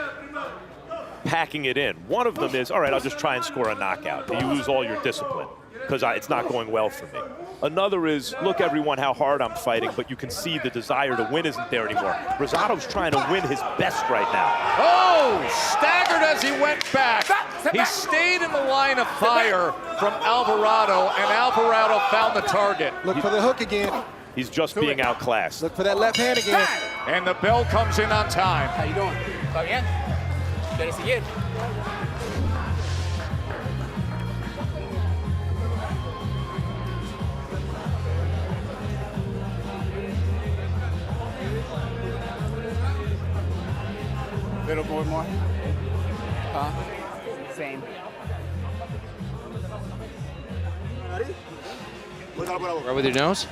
[SPEAKER 1] packing it in. One of them is, all right, I'll just try and score a knockout. You lose all your discipline because it's not going well for me. Another is, look, everyone, how hard I'm fighting, but you can see the desire to win isn't there anymore. Rosado's trying to win his best right now.
[SPEAKER 12] Oh, staggered as he went back. He stayed in the line of fire from Alvarado, and Alvarado found the target.
[SPEAKER 14] Look for the hook again.
[SPEAKER 1] He's just being outclassed.
[SPEAKER 14] Look for that left hand again.
[SPEAKER 12] And the bell comes in on time.
[SPEAKER 4] How you doing? ¿Está bien? ¿Quieres seguir? Little boy more? Same.
[SPEAKER 11] Right with your nose.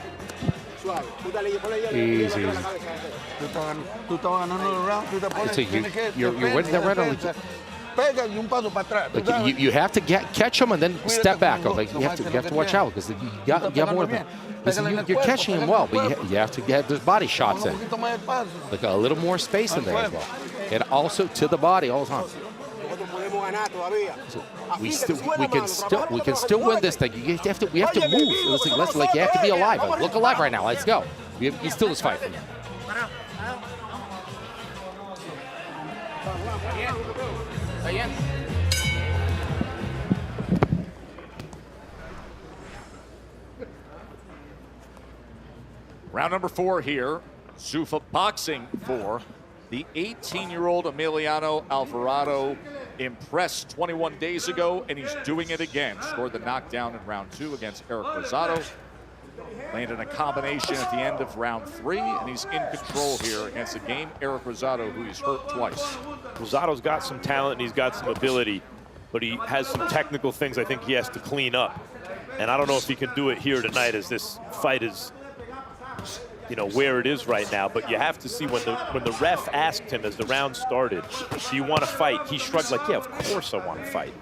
[SPEAKER 11] Easy. So you're winning that right on. Like you have to catch him and then step back. Like you have to watch out because you got more than. You're catching him well, but you have to get those body shots in. Like a little more space in there as well, and also to the body all the time. So we can still win this thing. We have to move. It's like you have to be alive. Like, look alive right now. Let's go. He's still this fight.
[SPEAKER 12] Round number 4 here. Zuffa Boxing 4. The 18-year-old Emiliano Alvarado impressed 21 days ago, and he's doing it again. Scored the knockdown in round 2 against Erick Rosado. Landed a combination at the end of round 3, and he's in control here against a game Erick Rosado, who he's hurt twice.
[SPEAKER 1] Rosado's got some talent and he's got some ability, but he has some technical things I think he has to clean up. And I don't know if he can do it here tonight, as this fight is, you know, where it is right now. But you have to see when the ref asked him as the round started, do you want to fight? He shrugged like, yeah, of course I want to fight.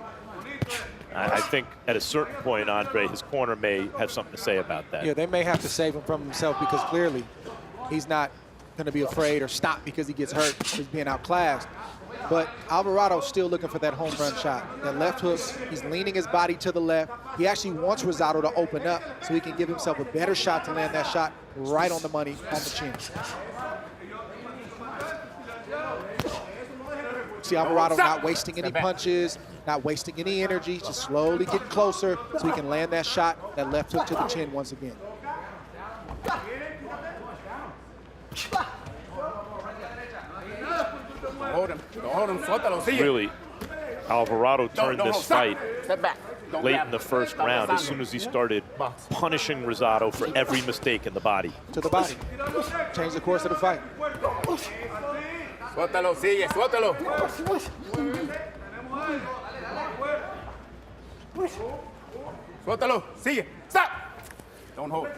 [SPEAKER 1] I think at a certain point, Andre, his corner may have something to say about that.
[SPEAKER 14] Yeah, they may have to save him from himself, because clearly he's not going to be afraid or stop because he gets hurt. He's being outclassed. But Alvarado's still looking for that home run shot. That left hook, he's leaning his body to the left. He actually wants Rosado to open up so he can give himself a better shot to land that shot right on the money, on the chin. See Alvarado not wasting any punches, not wasting any energy, just slowly getting closer so he can land that shot, that left hook to the chin once again.
[SPEAKER 1] Really, Alvarado turned this fight late in the first round as soon as he started punishing Rosado for every mistake in the body.
[SPEAKER 14] To the body. Change the course of the fight.
[SPEAKER 4] Suéltalo, sigue, suéltalo. Suéltalo, sigue, stop. Don't hold.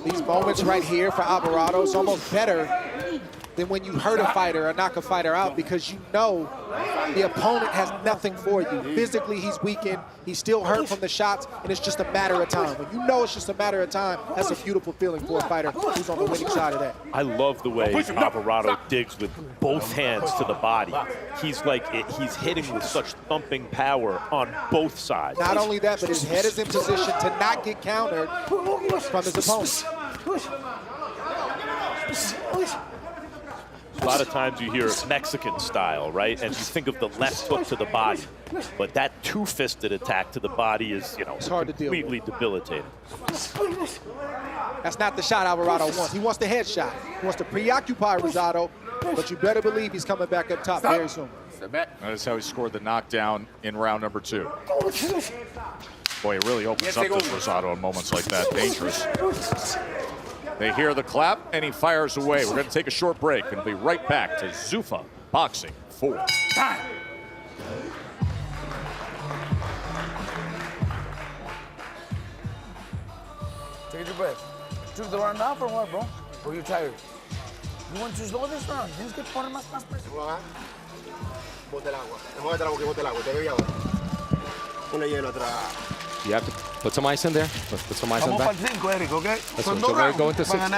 [SPEAKER 14] These moments right here for Alvarado is almost better than when you hurt a fighter or knock a fighter out, because you know the opponent has nothing for you. Physically, he's weakened. He's still hurt from the shots, and it's just a matter of time. When you know it's just a matter of time, that's a beautiful feeling for a fighter who's on the winning side of that.
[SPEAKER 1] I love the way Alvarado digs with both hands to the body. He's he's hitting with such thumping power on both sides.
[SPEAKER 14] Not only that, but his head is in position to not get countered from his opponent.
[SPEAKER 1] A lot of times you hear Mexican style, right? And you think of the left hook to the body. But that two-fisted attack to the body is, you know, completely debilitating.
[SPEAKER 14] That's not the shot Alvarado wants. He wants the headshot. He wants to preoccupy Rosado, but you better believe he's coming back up top very soon.
[SPEAKER 12] That is how he scored the knockdown in round number 2. Boy, it really opens up this Rosado in moments like that. Dangerous. They hear the clap, and he fires away. We're going to take a short break, and we'll be right back to Zuffa Boxing 4.
[SPEAKER 4] Time. Take a deep breath. Choose the round now for what, bro? Or you tired? You want to slow this round? Tienes que poner más presión.
[SPEAKER 9] Bote el agua. Enjuágate la boca y bote el agua. Te doy agua. Una hielo atrás.
[SPEAKER 11] You have to put some ice in there. Put some ice in the back.
[SPEAKER 4] Vamos para el 5, Erick, okay?
[SPEAKER 11] Let's go. We're going to 6.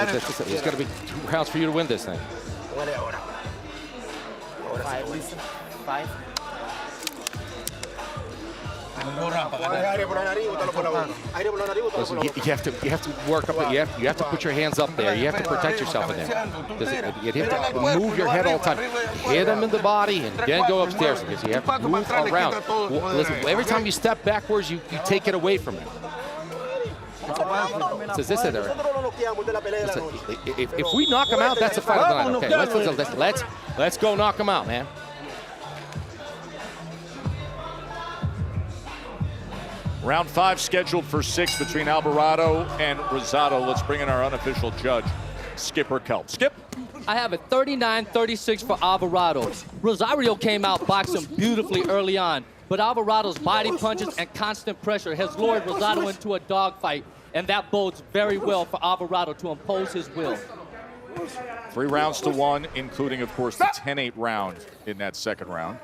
[SPEAKER 11] It's going to be 2 rounds for you to win this thing.
[SPEAKER 4] 5, listen. 5.
[SPEAKER 11] Listen, you have to work up. You have to put your hands up there. You have to protect yourself in there. You have to move your head all the time. Hit him in the body and then go upstairs because you have to move around. Listen, every time you step backwards, you take it away from him. If we knock him out, that's a fight of the night. Okay, let's go knock him out, man.
[SPEAKER 12] Round 5 scheduled for 6 between Alvarado and Rosado. Let's bring in our unofficial judge, Skipper Kelp. Skip.
[SPEAKER 2] I have a 39-36 for Alvarado. Rosario came out boxing beautifully early on, but Alvarado's body punches and constant pressure has lured Rosado into a dogfight, and that bodes very well for Alvarado to impose his will.
[SPEAKER 12] 3 rounds to 1, including, of course, the 10-8 round in that second round.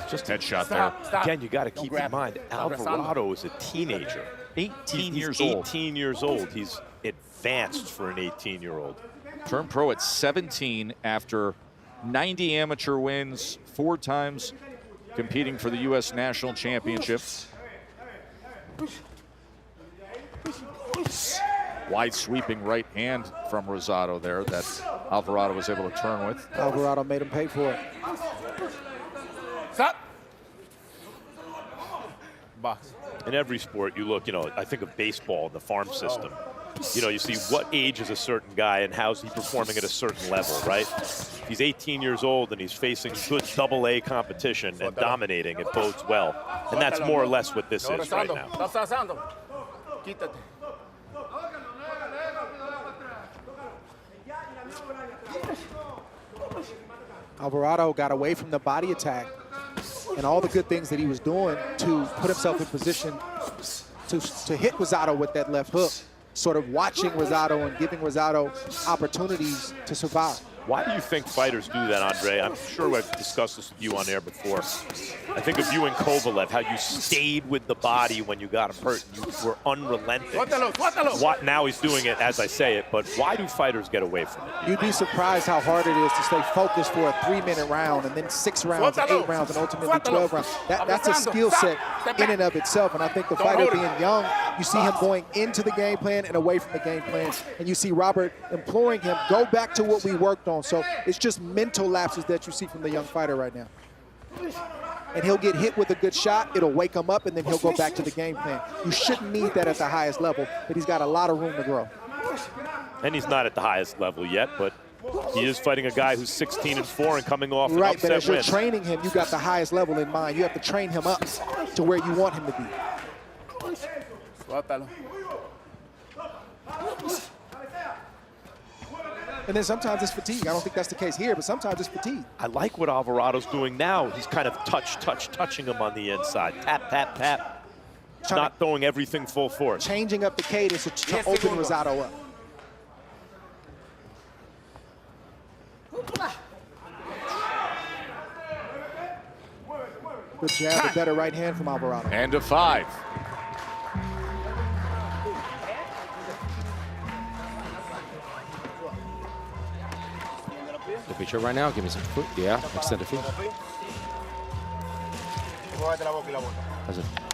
[SPEAKER 12] Just headshot there.
[SPEAKER 1] Again, you got to keep in mind, Alvarado is a teenager.
[SPEAKER 12] 18 years
[SPEAKER 1] old. 18 years old. He's advanced for an 18-year-old.
[SPEAKER 12] Turned pro at 17 after 90 amateur wins, 4 times competing for the U.S. National Championship. Wide sweeping right hand from Rosado there that Alvarado was able to turn with.
[SPEAKER 14] Alvarado made him pay for it.
[SPEAKER 4] Stop. Box.
[SPEAKER 1] In every sport, you look, I think of baseball, the farm system. You see what age is a certain guy and how's he performing at a certain level, right? He's 18 years old and he's facing good AA competition and dominating. It bodes well. And that's more or less what this is right now.
[SPEAKER 14] Alvarado got away from the body attack and all the good things that he was doing to put himself in position to hit Rosado with that left hook, sort of watching Rosado and giving Rosado opportunities to survive.
[SPEAKER 1] Why do you think fighters do that, Andre? I'm sure I've discussed this with you on air before. I think of you and Kovalev, how you stayed with the body when you got him hurt. You were unrelenting. Now he's doing it as I say it, but why do fighters get away from it?
[SPEAKER 14] You'd be surprised how hard it is to stay focused for a 3-minute round and then 6 rounds, and 8 rounds, and ultimately 12 rounds. That's a skill set in and of itself, and I think the fighter being young, you see him going into the game plan and away from the game plan, and you see Robert imploring him, go back to what we worked on. So it's just mental lapses that you see from the young fighter right now. And he'll get hit with a good shot, it'll wake him up, and then he'll go back to the game plan. You shouldn't need that at the highest level, but he's got a lot of room to grow.
[SPEAKER 1] And he's not at the highest level yet, but he is fighting a guy who's 16-4 and coming off an
[SPEAKER 14] right,
[SPEAKER 1] upset
[SPEAKER 14] but as you're
[SPEAKER 1] win.
[SPEAKER 14] training him, you got the highest level in mind. You have to train him up to where you want him to be. And then sometimes it's fatigue. I don't think that's the case here, but sometimes it's fatigue.
[SPEAKER 1] I like what Alvarado's doing now. He's kind of touching him on the inside. Tap, tap, tap. Not throwing everything full force.
[SPEAKER 14] Changing up the cadence to open Rosado up. Good jab, a better right hand from Alvarado.
[SPEAKER 12] And a 5.
[SPEAKER 11] The picture right now, give me some foot. Yeah, extend the feet.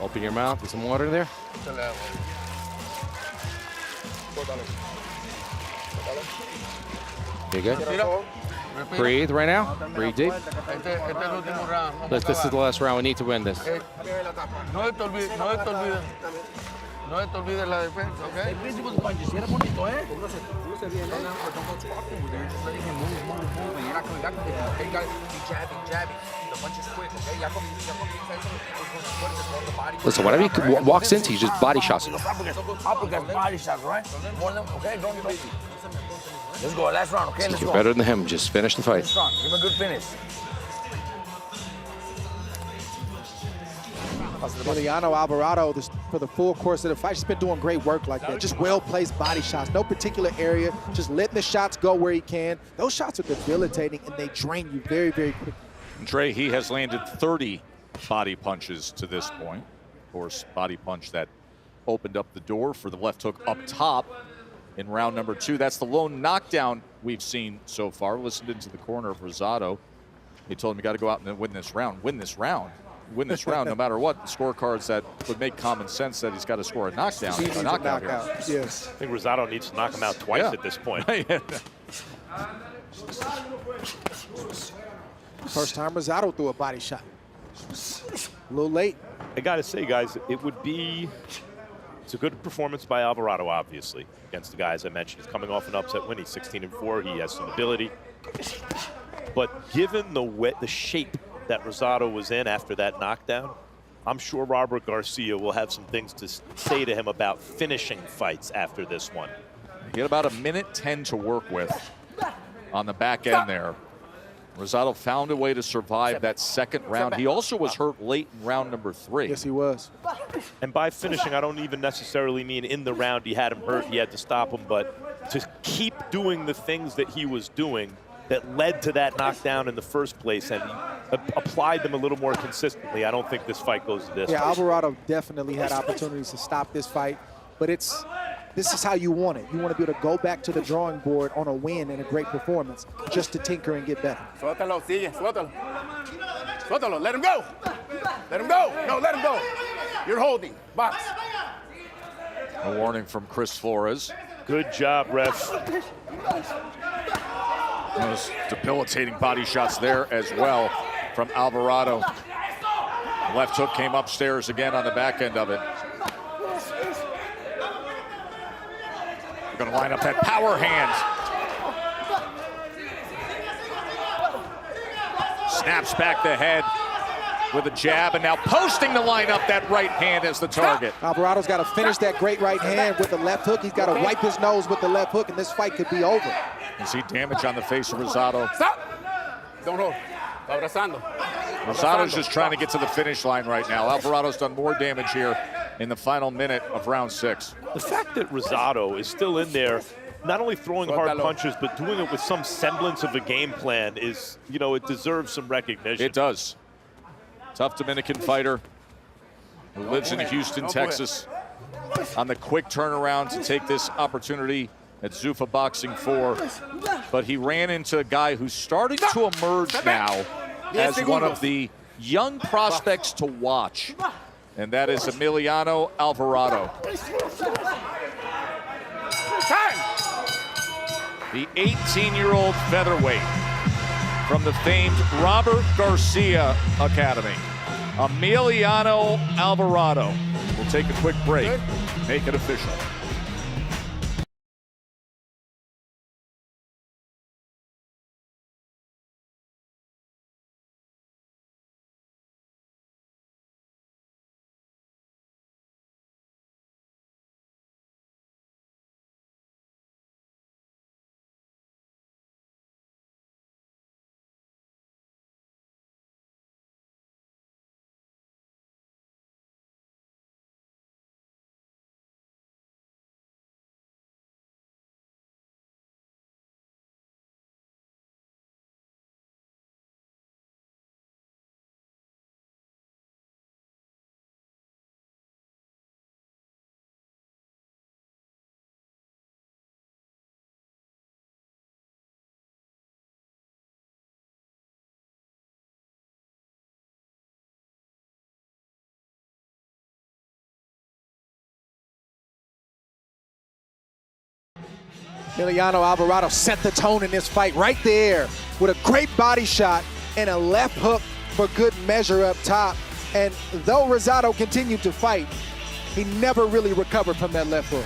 [SPEAKER 11] Open your mouth, get some water in there. You good? Breathe right now. Breathe deep. This is the last round. We need to win this.
[SPEAKER 9] No te olvides la defensa, okay?
[SPEAKER 11] Listen, whatever he walks into, he just body shots him.
[SPEAKER 9] Body shots, right? Okay, don't be. Let's go, last round, okay? Let's go.
[SPEAKER 11] You're better than him. Just finish the fight.
[SPEAKER 9] Give him a good finish.
[SPEAKER 14] Emiliano Alvarado, for the full course of the fight, he's been doing great work like that. Just well-placed body shots, no particular area, just letting the shots go where he can. Those shots are debilitating, and they drain you very, very quickly.
[SPEAKER 12] Dre, he has landed 30 body punches to this point. Of course, body punch that opened up the door for the left hook up top in round number 2. That's the lone knockdown we've seen so far. Listened into the corner of Rosado. He told him, you got to go out and win this round, win this round, win this round, no matter what. Scorecards that would make common sense that he's got to score a knockdown.
[SPEAKER 14] He needs a knockout. Yes.
[SPEAKER 1] I think Rosado needs to knock him out twice at this point.
[SPEAKER 14] First time Rosado threw a body shot. A little late.
[SPEAKER 1] I got to say, guys, it's a good performance by Alvarado, obviously, against the guys I mentioned. He's coming off an upset win. He's 16-4. He has some ability. But given the shape that Rosado was in after that knockdown, I'm sure Robert Garcia will have some things to say to him about finishing fights after this one.
[SPEAKER 12] He had about 1:10 to work with on the back end there. Rosado found a way to survive that second round. He also was hurt late in round number 3.
[SPEAKER 14] Yes, he was.
[SPEAKER 1] And by finishing, I don't even necessarily mean in the round he had him hurt, he had to stop him, but to keep doing the things that he was doing that led to that knockdown in the first place and applied them a little more consistently. I don't think this fight goes to this.
[SPEAKER 14] Yeah, Alvarado definitely had opportunities to stop this fight, but this is how you want it. You want to be able to go back to the drawing board on a win and a great performance just to tinker and get better.
[SPEAKER 4] Suéltalo, sigue, suéltalo. Suéltalo, let him go. Let him go. No, let him go. You're holding. Box.
[SPEAKER 12] A warning from Chris Flores.
[SPEAKER 1] Good job, ref.
[SPEAKER 12] Those debilitating body shots there as well from Alvarado. Left hook came upstairs again on the back end of it. We're going to line up that power hand. Snaps back the head with a jab, and now posting to line up that right hand as the target.
[SPEAKER 14] Alvarado's got to finish that great right hand with the left hook. He's got to wipe his nose with the left hook, and this fight could be over.
[SPEAKER 12] You see damage on the face of Rosado.
[SPEAKER 4] Stop! Don't hold. Abrazando.
[SPEAKER 12] Rosado's just trying to get to the finish line right now. Alvarado's done more damage here in the final minute of round 6.
[SPEAKER 1] The fact that Rosado is still in there, not only throwing hard punches, but doing it with some semblance of a game plan is, you know, it deserves some recognition.
[SPEAKER 12] It does. Tough Dominican fighter who lives in Houston, Texas, on the quick turnaround to take this opportunity at Zuffa Boxing 4. But he ran into a guy who's starting to emerge now as one of the young prospects to watch, and that is Emiliano Alvarado. The 18-year-old featherweight from the famed Robert Garcia Academy, Emiliano Alvarado. We'll take a quick break, make it official.
[SPEAKER 14] Emiliano Alvarado set the tone in this fight right there with a great body shot and a left hook for good measure up top. And though Rosado continued to fight, he never really recovered from that left hook.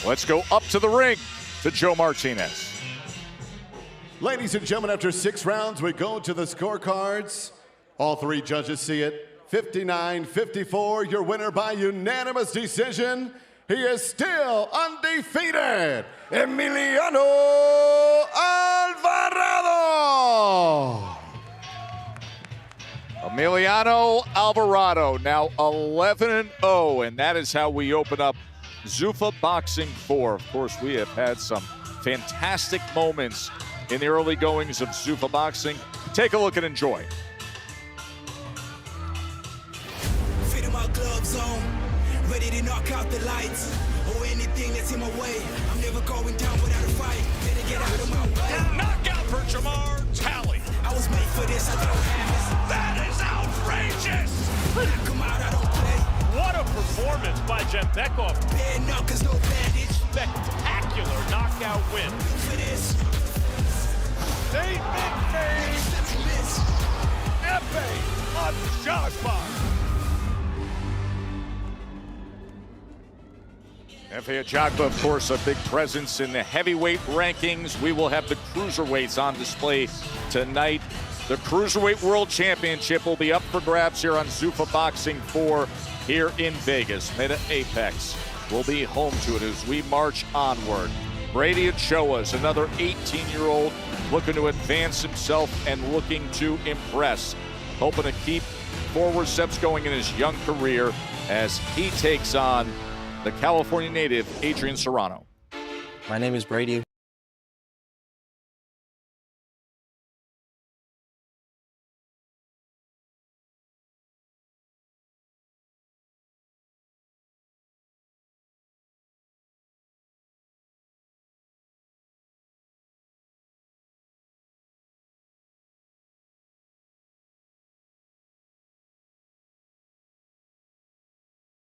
[SPEAKER 12] Let's go up to the ring to Joe Martinez.
[SPEAKER 10] Ladies and gentlemen, after 6 rounds, we go to the scorecards. All 3 judges see it. 59-54, your winner by unanimous decision. He is still undefeated, Emiliano Alvarado.
[SPEAKER 12] Emiliano Alvarado, now 11-0, and that is how we open up Zuffa Boxing 4. Of course, we have had some fantastic moments in the early goings of Zuffa Boxing. Take a look and enjoy.
[SPEAKER 15] Fitting my gloves on, ready to knock out the lights or anything that's in my way. I'm never going down without a fight. Better get out of my way.
[SPEAKER 12] Knockout for Jamar Talley.
[SPEAKER 15] I was made for this, I don't have this.
[SPEAKER 12] That is outrageous!
[SPEAKER 15] When I come out, I don't play.
[SPEAKER 13] What a performance by Jembekov.
[SPEAKER 15] Bare knuckles, no bandage.
[SPEAKER 13] Spectacular knockout win.
[SPEAKER 15] For this.
[SPEAKER 12] Statement made. Epe on the shot box. Efe Ajagba, of course, a big presence in the heavyweight rankings. We will have the cruiserweights on display tonight. The Cruiserweight World Championship will be up for grabs here on Zuffa Boxing 4 here in Vegas. Meta Apex will be home to it as we march onward. Brady Ochoa, another 18-year-old looking to advance himself and looking to impress. Hoping to keep forward steps going in his young career as he takes on the California native, Adrian Serrano.
[SPEAKER 16] My name is Brady